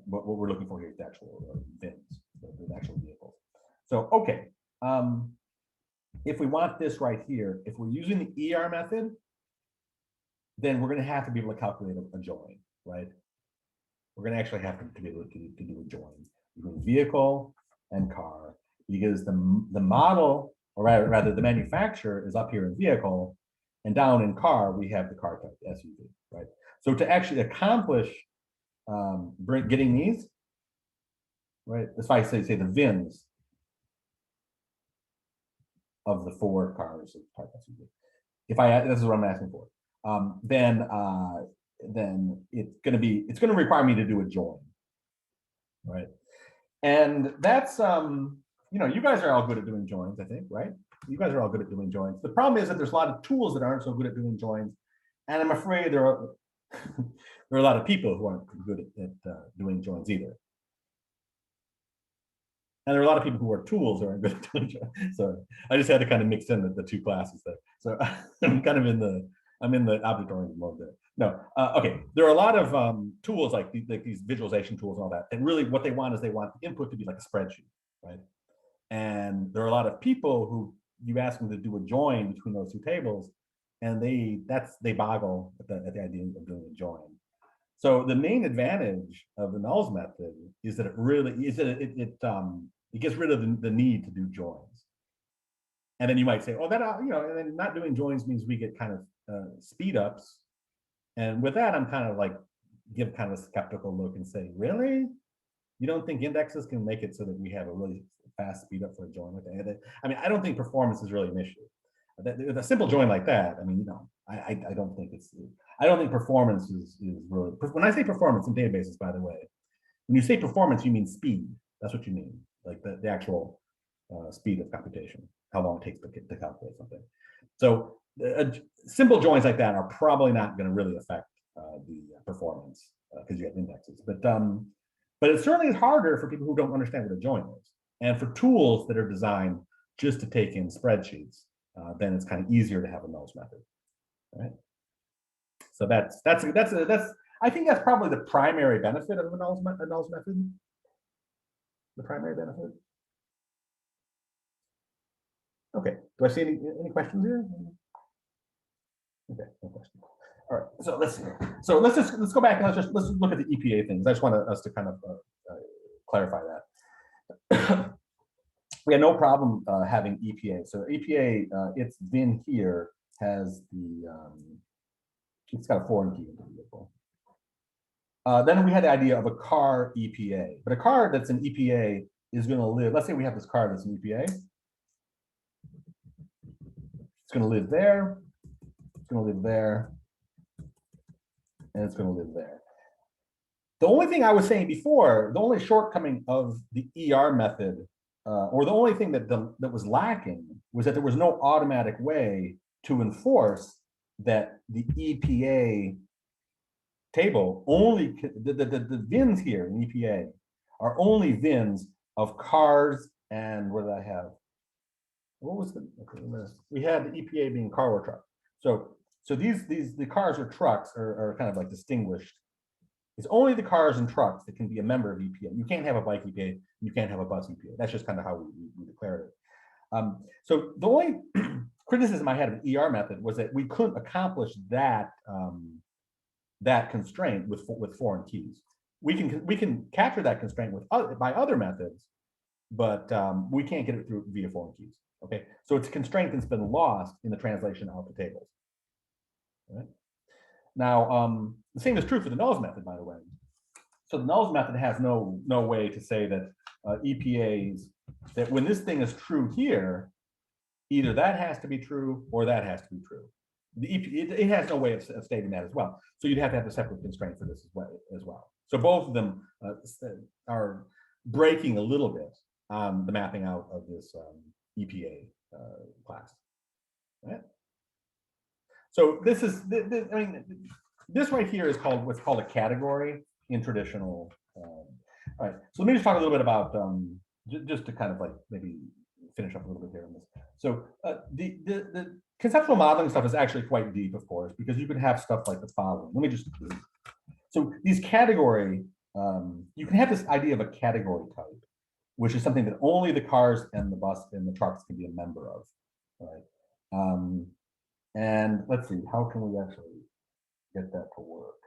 S1: But what we're looking for here is the actual VINs, the actual vehicles. So okay, if we want this right here, if we're using the ER method, then we're going to have to be able to calculate a join, right? We're going to actually have to be able to do a join between vehicle and car, because the model, or rather the manufacturer, is up here in vehicle, And down in car, we have the car type, SUV, right? So to actually accomplish getting these, right? That's why I say the VINs of the 4 cars of type SUV. If I, this is what I'm asking for, then it's gonna require me to do a join, right? And that's you know, you guys are all good at doing joins, I think, right? You guys are all good at doing joins. The problem is that there's a lot of tools that aren't so good at doing joins, and I'm afraid there are there are a lot of people who aren't good at doing joins either. And there are a lot of people who are tools who aren't good at doing joins. So I just had to kind of mix in the 2 classes there. So I'm kind of in the object-oriented mode there. No, okay. There are a lot of tools like these visualization tools and all that. And really, what they want is they want the input to be like a spreadsheet, right? And there are a lot of people who you ask them to do a join between those 2 tables, and they boggle at the idea of doing a join. So the main advantage of the nulls method is that it gets rid of the need to do joins. And then you might say, oh, that you know, and then not doing joins means we get kind of speed ups. And with that, I'm kind of like give kind of a skeptical look and say, really? You don't think indexes can make it so that we have a really fast speed up for a join with that? I mean, I don't think performance is really an issue. A simple join like that, I mean, you know, I don't think I don't think performance is really, when I say performance in databases, by the way, when you say performance, you mean speed. That's what you mean, like the actual speed of computation, how long it takes to calculate something. So simple joins like that are probably not going to really affect the performance because you have indexes. But it certainly is harder for people who don't understand what a join is. And for tools that are designed just to take in spreadsheets, then it's kind of easier to have a nulls method, right? So that's I think that's probably the primary benefit of a nulls method. The primary benefit. Okay. Do I see any questions here? Okay, no questions. All right. So let's see. So let's go back and let's look at the EPA things. I just want us to kind of clarify that. We had no problem having EPA. So EPA, its VIN here has it's got a foreign key in the vehicle. Then we had the idea of a car EPA, but a car that's an EPA is going to live. Let's say we have this car that's an EPA. It's going to live there. It's going to live there, and it's going to live there. The only thing I was saying before, the only shortcoming of the ER method, or the only thing that was lacking, was that there was no automatic way to enforce that the EPA table only the VINs here in EPA are only VINs of cars and what did I have? What was the we had the EPA being car or truck. So the cars or trucks are kind of like distinguished. It's only the cars and trucks that can be a member of EPA. You can't have a bike EPA. You can't have a bus EPA. That's just kind of how we declared it. So the only criticism I had of the ER method was that we couldn't accomplish that that constraint with foreign keys. We can capture that constraint by other methods, but we can't get it through via foreign keys. Okay, so it's a constraint that's been lost in the translation out to tables. All right. Now, the same is true for the nulls method, by the way. So the nulls method has no way to say that EPAs, that when this thing is true here, either that has to be true or that has to be true. It has no way of stating that as well. So you'd have to have a separate constraint for this as well. So both of them are breaking a little bit on the mapping out of this EPA class. Right? So this is, I mean, this right here is called what's called a category in traditional. All right, so let me just talk a little bit about just to kind of like maybe finish up a little bit here on this. So the conceptual modeling stuff is actually quite deep, of course, because you could have stuff like the following. Let me just, so these category, you can have this idea of a category type, which is something that only the cars and the bus and the trucks can be a member of, right? And let's see, how can we actually get that to work?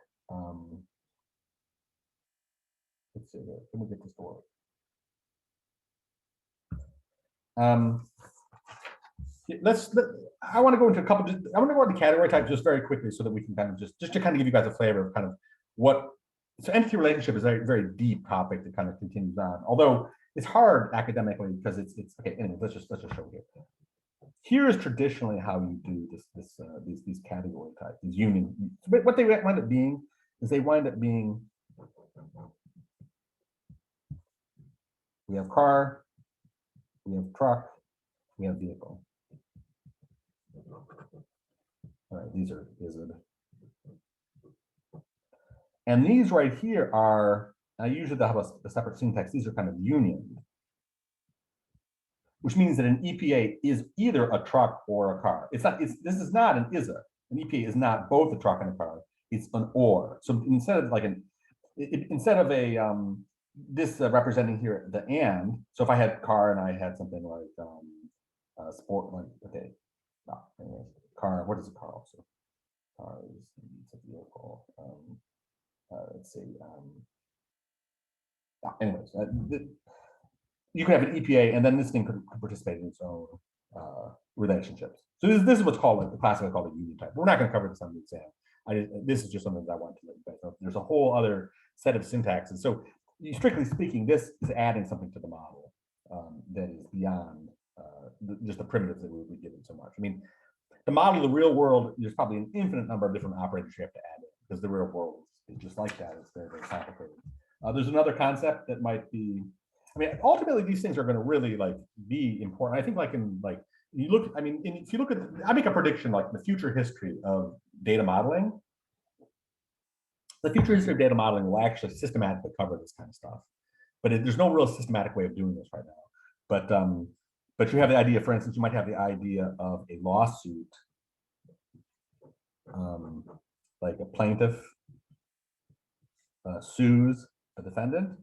S1: Let's see here, can we get this to work? I want to go into a couple. I want to go into category types just very quickly, so that we can kind of just to kind of give you guys a flavor of kind of what. So entity relationship is a very deep topic that kind of continues on. Although it's hard academically because it's okay. Anyway, let's just show here. Here is traditionally how you do these category types, these union. What they wind up being is they wind up being. We have car, we have truck, we have vehicle. All right, these are and these right here are, I usually have a separate syntax. These are kind of union, which means that an EPA is either a truck or a car. It's not. This is not an is a. An EPA is not both a truck and a car. It's an or. So instead of like instead of a this representing here the and. So if I had car and I had something like sport, like okay, anyways, car. What is a car also? Car is a vehicle. Let's see. Anyways, you could have an EPA, and then this thing could participate in its own relationships. So this is what's called like the classically called a union type. We're not going to cover this on the exam. This is just something that I want to let you guys know. There's a whole other set of syntaxes. So strictly speaking, this is adding something to the model that is beyond just the primitives that we would be given so much. I mean, the model of the real world, there's probably an infinite number of different operators you have to add in because the real world is just like that. It's very complicated. There's another concept that might be, I mean, ultimately these things are going to really like be important. I think like in like you look, I mean, if you look at, I make a prediction like the future history of data modeling. The future history of data modeling will actually systematically cover this kind of stuff, but there's no real systematic way of doing this right now. But you have the idea, for instance, you might have the idea of a lawsuit, like a plaintiff sues a defendant.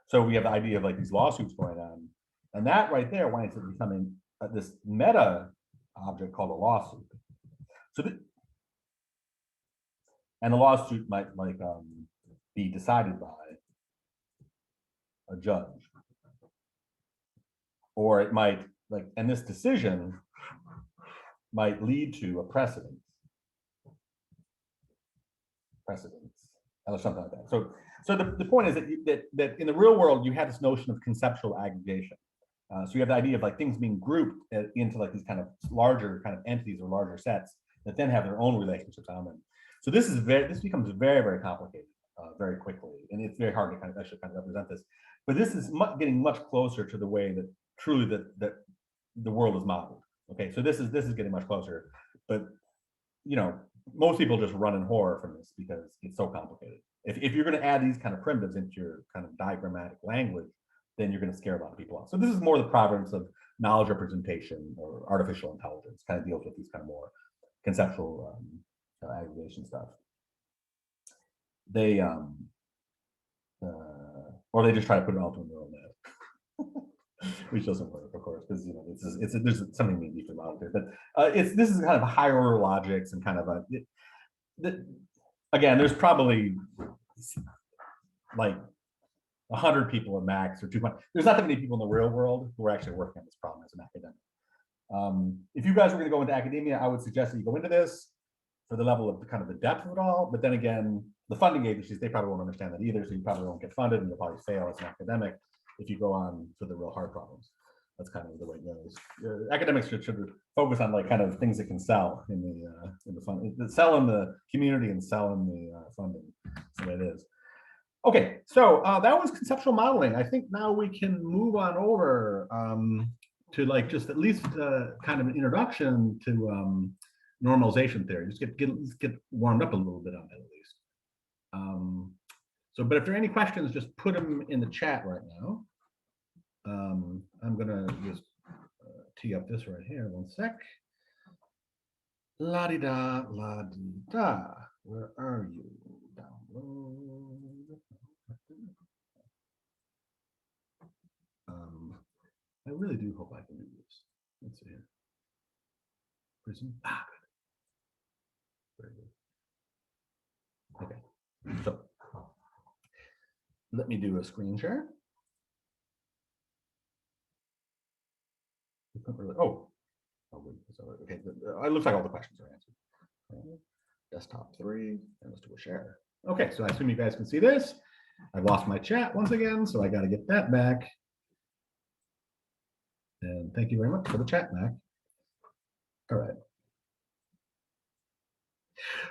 S1: So we have the idea of like these lawsuits going on, and that right there winds up becoming this meta object called a lawsuit. So, and the lawsuit might like be decided by a judge, or it might like, and this decision might lead to a precedent, or something like that. So the point is that in the real world you have this notion of conceptual aggregation. So you have the idea of like things being grouped into like these kind of larger kind of entities or larger sets that then have their own relationships on them. So this becomes very complicated very quickly, and it's very hard to kind of actually kind of represent this. But this is getting much closer to the way that truly that the world is modeled. Okay, so this is getting much closer, but you know, most people just run in horror from this because it's so complicated. If you're going to add these kind of primitives into your kind of diagrammatic language, then you're going to scare a lot of people off. So this is more the province of knowledge representation or artificial intelligence, kind of deals with these kind of more conceptual aggregation stuff. They or they just try to put it all to a neural net, which doesn't work, of course, because you know there's something neat for model here. But this is kind of higher order logics and kind of again, there's probably like 100 people at max or 200. There's not that many people in the real world who are actually working on this problem as an academic. If you guys were going to go into academia, I would suggest that you go into this for the level of kind of the depth of it all. But then again, the funding agencies, they probably won't understand that either. So you probably won't get funded, and you'll probably fail as an academic if you go on to the real hard problems. That's kind of the way it goes. Academics should focus on like kind of things that can sell in the funding, sell in the community and sell in the funding. So that is. Okay, so that was conceptual modeling. I think now we can move on over to like just at least kind of an introduction to normalization theory. Just get warmed up a little bit on that at least. So, but if there are any questions, just put them in the chat right now. I'm gonna just tee up this right here. One sec. La di da, la di da. Where are you? Download. I really do hope I can do this. Let's see here. Prism. Ah, good. Very good. Okay. So let me do a screen share. Oh, okay. It looks like all the questions are answered. Desktop 3, and let's do a share. Okay, so I assume you guys can see this. I've lost my chat once again, so I got to get that back. And thank you very much for the chat back. All right.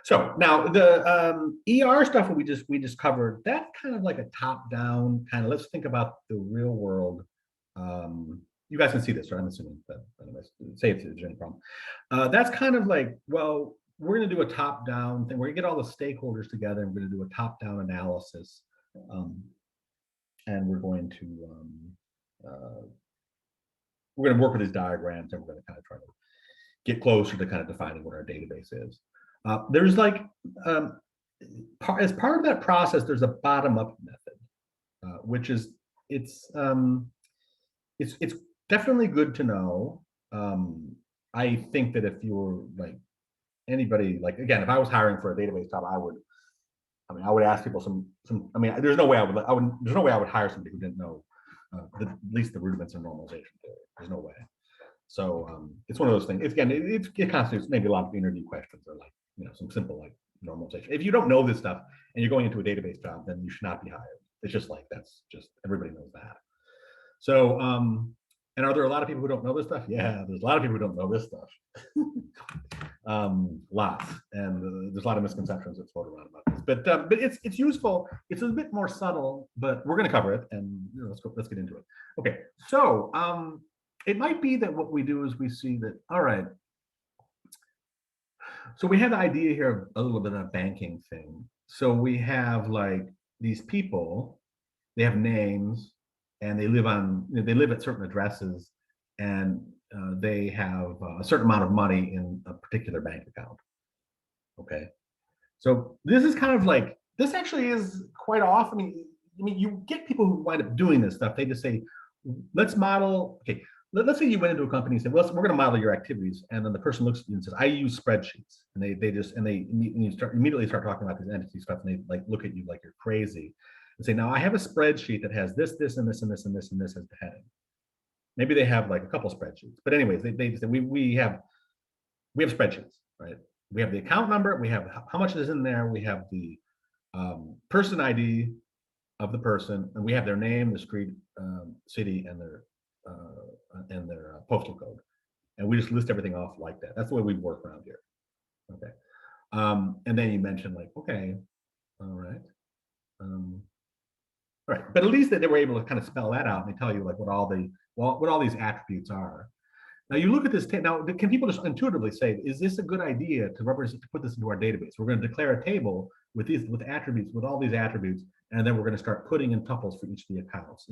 S1: So now the ER stuff we just covered, that's kind of like a top-down kind of, let's think about the real world. You guys can see this, right? I'm assuming, but anyways, say if there's any problem. That's kind of like, well, we're going to do a top-down thing. We're going to get all the stakeholders together, and we're going to do a top-down analysis, and we're going to work with these diagrams, and we're going to kind of try to get closer to kind of defining what our database is. There's like, as part of that process, there's a bottom-up method, which is it's definitely good to know. I think that if you're like anybody, like again, if I was hiring for a database job, I would ask people there's no way I would hire somebody who didn't know at least the rudiments of normalization theory. There's no way. So it's one of those things. It constitutes maybe a lot of interview questions or like some simple like normalization. If you don't know this stuff and you're going into a database job, then you should not be hired. It's just like that's just everybody knows that. So and are there a lot of people who don't know this stuff? Yeah, there's a lot of people who don't know this stuff. Lots, and there's a lot of misconceptions that float around about this. But it's useful. It's a bit more subtle, but we're going to cover it, and let's get into it. Okay, so it might be that what we do is we see that, all right, so we have the idea here of a little bit of a banking thing. So we have like these people, they have names, and they live at certain addresses, and they have a certain amount of money in a particular bank account. Okay, so this is kind of like, this actually is quite often. I mean, you get people who wind up doing this stuff. They just say, let's model. Okay, let's say you went into a company and said, well, we're going to model your activities, and then the person looks at you and says, I use spreadsheets, and they immediately start talking about these entity stuff, and they like look at you like you're crazy, and say, now I have a spreadsheet that has this, this, and this, and this, and this, and this as the heading. Maybe they have like a couple spreadsheets, but anyways, they say we have spreadsheets, right? We have the account number, we have how much is in there, we have the person ID of the person, and we have their name, the street, city, and their postal code, and we just list everything off like that. That's the way we work around here. Okay, and then you mentioned like, okay, all right. Right, but at least that they were able to kind of spell that out and they tell you like what all these attributes are. Now you look at this. Now, can people just intuitively say, is this a good idea to put this into our database? We're going to declare a table with attributes, with all these attributes, and then we're going to start putting in tuples for each of the accounts.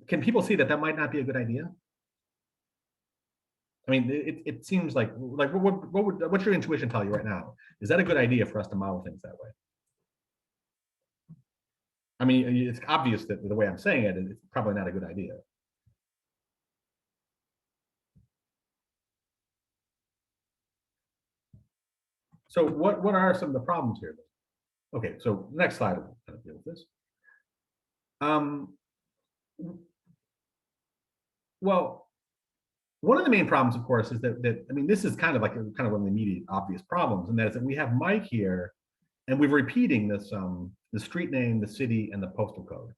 S1: Can people see that might not be a good idea? I mean, it seems like what's your intuition tell you right now? Is that a good idea for us to model things that way? I mean, it's obvious that the way I'm saying it, it's probably not a good idea. So what are some of the problems here? Okay, so next slide will kind of deal with this. Well, one of the main problems, of course, is that I mean, this is kind of one of the immediate obvious problems, and that is that we have Mike here, and we're repeating this the street name, the city, and the postal code,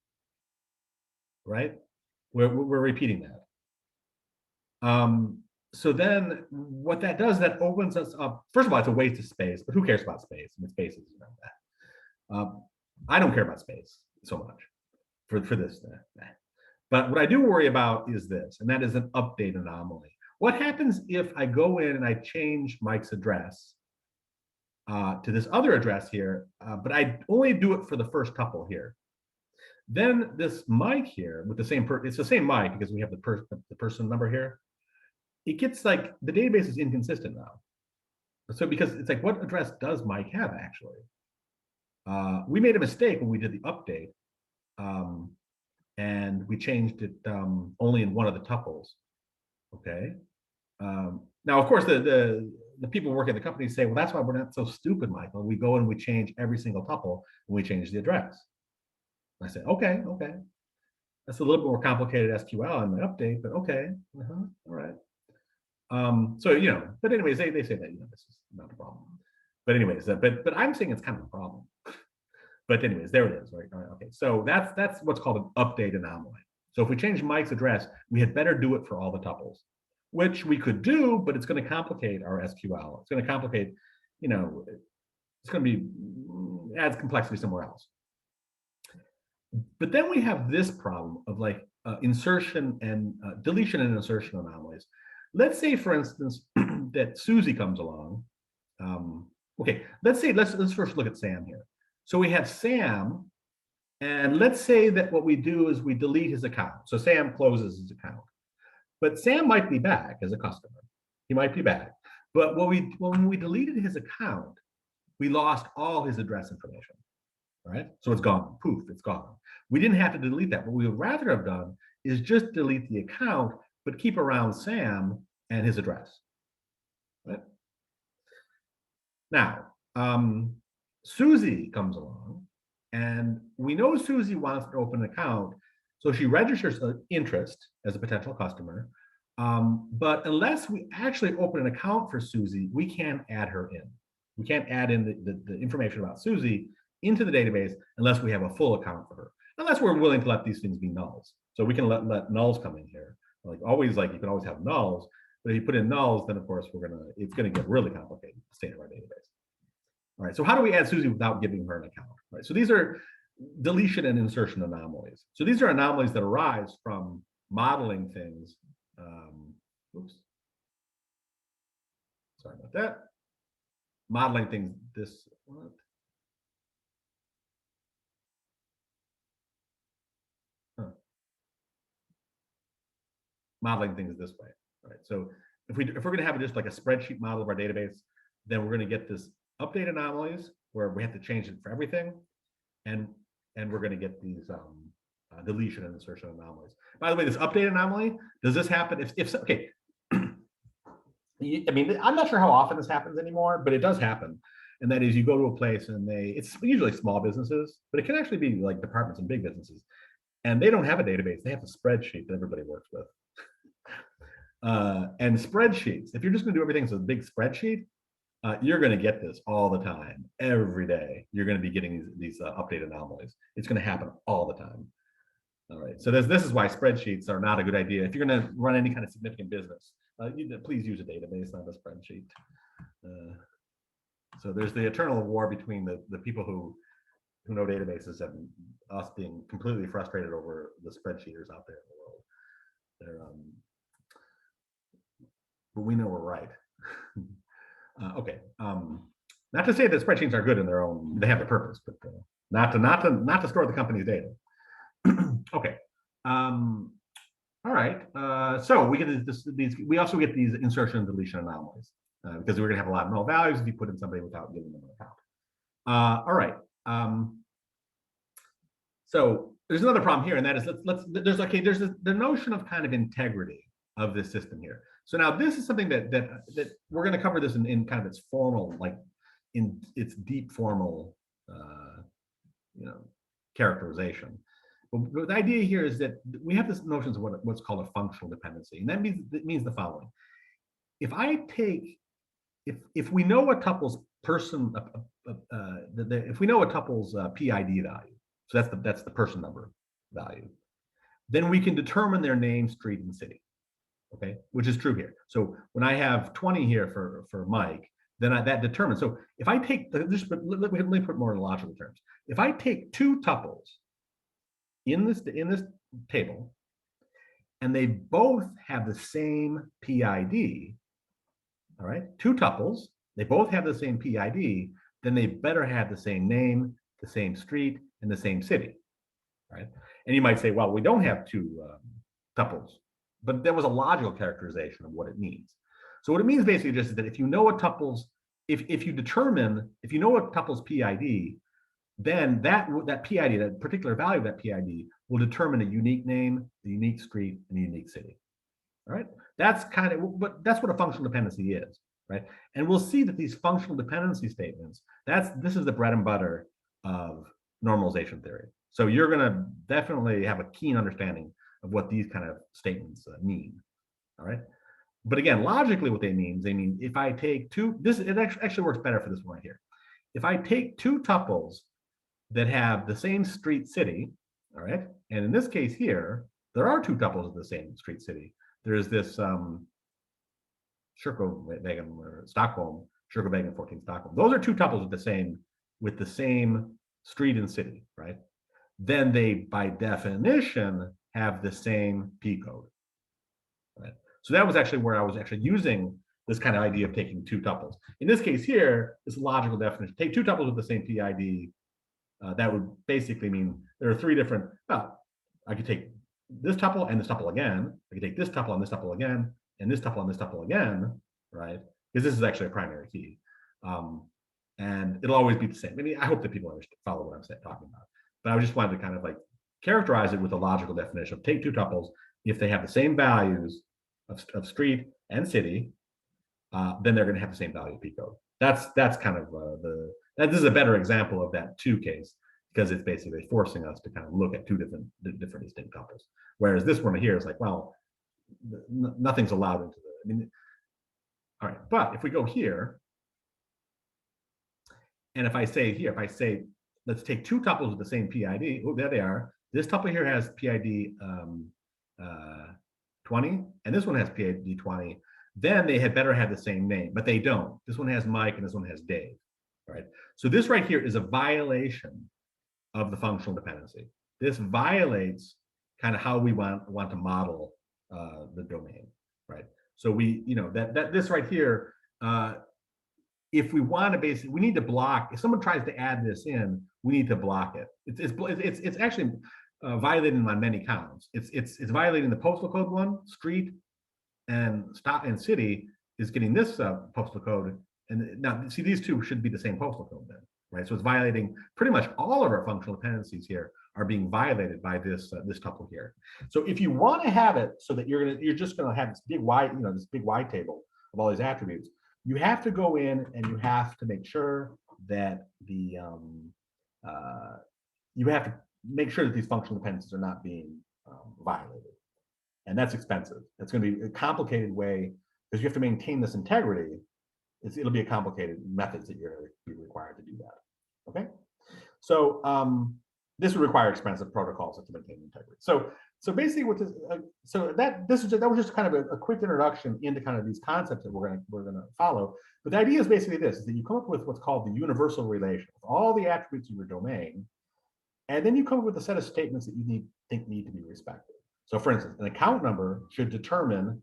S1: right? We're repeating that. So then what that does, that opens us up. First of all, it's a waste of space, but who cares about space? I mean, space is that. I don't care about space so much for this. But what I do worry about is this, and that is an update anomaly. What happens if I go in and I change Mike's address to this other address here, but I only do it for the first tuple here? Then this Mike here with the same it's the same Mike because we have the person number here. It gets like the database is inconsistent now. So because it's like, what address does Mike have actually? We made a mistake when we did the update, and we changed it only in one of the tuples. Okay. Now, of course, the people working at the company say, well, that's why we're not so stupid, Michael. We go and we change every single tuple and we change the address. And I said, okay. That's a little bit more complicated SQL in my update, but okay. All right. So, you know, but anyways, they say that, you know, this is not a problem. But anyways, but I'm saying it's kind of a problem. But anyways, there it is, right? All right, okay, so that's what's called an update anomaly. So if we change Mike's address, we had better do it for all the tuples, which we could do, but it's going to complicate our SQL. It's going to complicate, you know, it's going to be adds complexity somewhere else. But then we have this problem of like insertion and deletion and insertion anomalies. Let's say, for instance, that Susie comes along. Okay, let's first look at Sam here. So we have Sam, and let's say that what we do is we delete his account. So Sam closes his account, but Sam might be back as a customer. He might be back. But when we deleted his account, we lost all his address information. All right, so it's gone. Poof, it's gone. We didn't have to delete that. What we would rather have done is just delete the account, but keep around Sam and his address. Right? Now, Susie comes along, and we know Susie wants to open an account, so she registers an interest as a potential customer. But unless we actually open an account for Susie, we can't add her in. We can't add in the information about Susie into the database unless we have a full account for her, unless we're willing to let these things be nulls. So we can let nulls come in here. Like always, like you can always have nulls, but if you put in nulls, then of course it's gonna get really complicated, the state of our database. All right, so how do we add Susie without giving her an account? Right, so these are deletion and insertion anomalies. So these are anomalies that arise from modeling things. Oops, sorry about that. Modeling things this, what? Modeling things this way, right? So if we're going to have just like a spreadsheet model of our database, then we're going to get this update anomalies where we have to change it for everything, and we're going to get these deletion and insertion anomalies. By the way, this update anomaly, does this happen if okay? I mean, I'm not sure how often this happens anymore, but it does happen. And that is, you go to a place and it's usually small businesses, but it can actually be like departments and big businesses, and they don't have a database; they have a spreadsheet that everybody works with. And spreadsheets, if you're just going to do everything as a big spreadsheet, you're going to get this all the time, every day. You're going to be getting these update anomalies. It's going to happen all the time. All right, so this is why spreadsheets are not a good idea. If you're going to run any kind of significant business, please use a database, not a spreadsheet. So there's the eternal war between the people who know databases and us being completely frustrated over the spreadsheeters out there in the world. But we know we're right. Okay. Not to say that spreadsheets are good in their own; they have a purpose, but not to store the company's data. Okay. All right. So we get these. We also get these insertion and deletion anomalies because we're going to have a lot of null values if you put in somebody without giving them an account. All right. So there's another problem here, and that is there's the notion of kind of integrity of this system here. So now this is something that we're going to cover this in kind of its formal, like in its deep formal, characterization. But the idea here is that we have this notion of what's called a functional dependency, and that means the following: if we know a tuple's if we know a tuple's PID value, so that's the person number value, then we can determine their name, street, and city. Okay, which is true here. So when I have 20 here for Mike, then that determines. So if I take let me put more in logical terms. If I take two tuples in this table, and they both have the same PID, all right, two tuples, they both have the same PID, then they better have the same name, the same street, and the same city, right? And you might say, well, we don't have two tuples, but there was a logical characterization of what it means. So what it means basically just is that if you know a tuple's, if you know a tuple's PID, then that PID, that particular value of that PID, will determine a unique name, a unique street, and a unique city. All right, that's what a functional dependency is, right? And we'll see that these functional dependency statements, this is the bread and butter of normalization theory. So you're going to definitely have a keen understanding of what these kind of statements mean. All right. But again, logically, what they mean if I take two, it actually works better for this one right here. If I take two tuples that have the same street city, all right, and in this case here, there are two tuples of the same street city. There's this Kyrkovägen or Stockholm, Kyrkovägen 14 Stockholm. Those are two tuples with the same street and city, right? Then they, by definition, have the same P code, right? So that was actually where I was actually using this kind of idea of taking two tuples. In this case here, this logical definition, take two tuples with the same PID. That would basically mean there are three different, well, I could take this tuple and this tuple again. I could take this tuple and this tuple again, and this tuple and this tuple again, right? Because this is actually a primary key. And it'll always be the same. I mean, I hope that people follow what I'm talking about. But I just wanted to kind of like characterize it with a logical definition of take two tuples. If they have the same values of street and city, then they're going to have the same value of P code. That's kind of this is a better example of that two case, because it's basically forcing us to kind of look at two different distinct tuples. Whereas this one here is like, well, nothing's allowed into the, I mean, all right, but if we go here, and if I say, let's take two tuples with the same PID, oh, there they are. This tuple here has PID 20, and this one has PID 20. Then they had better have the same name, but they don't. This one has Mike and this one has Dave, right? So this right here is a violation of the functional dependency. This violates kind of how we want to model the domain, right? So we, that this right here, if we want to basically, we need to block. If someone tries to add this in, we need to block it. It's actually violating on many counts. It's violating the postal code one, street, and stop and city is getting this postal code. And now, see, these two should be the same postal code then, right? So it's violating pretty much all of our functional dependencies here are being violated by this this tuple here. So if you want to have it so that you're just going to have this big Y, this big Y table of all these attributes, you have to go in and you have to make sure that the you have to make sure that these functional dependencies are not being violated. And that's expensive. It's going to be a complicated way, because you have to maintain this integrity. It'll be a complicated methods that you're going to be required to do that. Okay, so this would require expensive protocols to maintain integrity. So basically, what this that was just kind of a quick introduction into kind of these concepts that we're gonna follow. But the idea is basically this: is that you come up with what's called the universal relation of all the attributes of your domain, and then you come up with a set of statements that you think need to be respected. So for instance, an account number should determine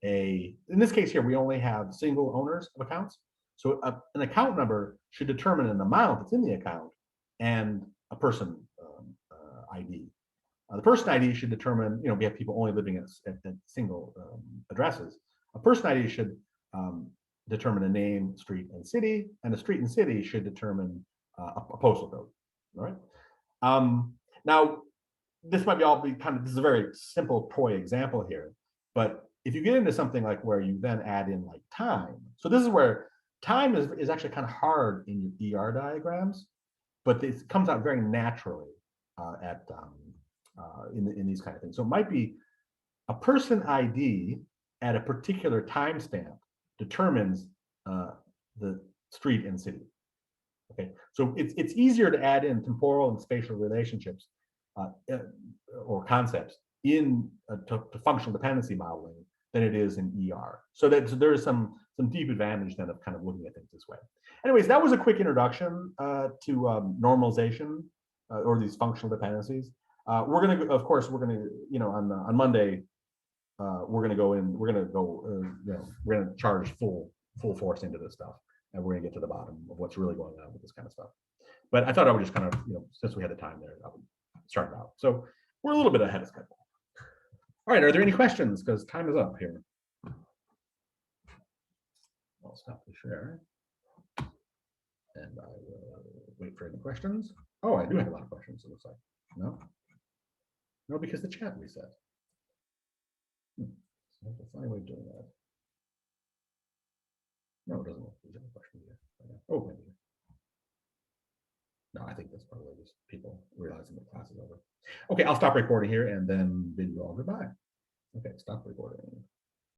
S1: in this case here, we only have single owners of accounts. So an account number should determine an amount that's in the account and a person ID. The person ID should determine, we have people only living at single addresses. A person ID should determine a name, street, and city, and a street and city should determine a postal code. All right. Now, this might be this is a very simple toy example here, but if you get into something like where you then add in like time, so this is where time is actually kind of hard in your ER diagrams, but it comes out very naturally in these kind of things. So it might be a person ID at a particular timestamp determines the street and city. Okay, so it's easier to add in temporal and spatial relationships or concepts to functional dependency modeling than it is in ER. So there is some deep advantage then of kind of looking at things this way. Anyways, that was a quick introduction to normalization or these functional dependencies. We're going to, of course, on Monday, we're going to charge full force into this stuff, and we're going to get to the bottom of what's really going on with this kind of stuff. But I thought I would just kind of, since we had the time there, I would start it out. So we're a little bit ahead of schedule. All right, are there any questions? Because time is up here. I'll stop the share. And I will wait for any questions. Oh, I do have a lot of questions, it looks like. No? No, because the chat reset. So that's a funny way of doing that. No, it doesn't look. There's any question here. Oh, maybe. No, I think think that's probably just people realizing the class is over. Okay, I'll stop recording here and then bid you all goodbye. Okay, stop recording.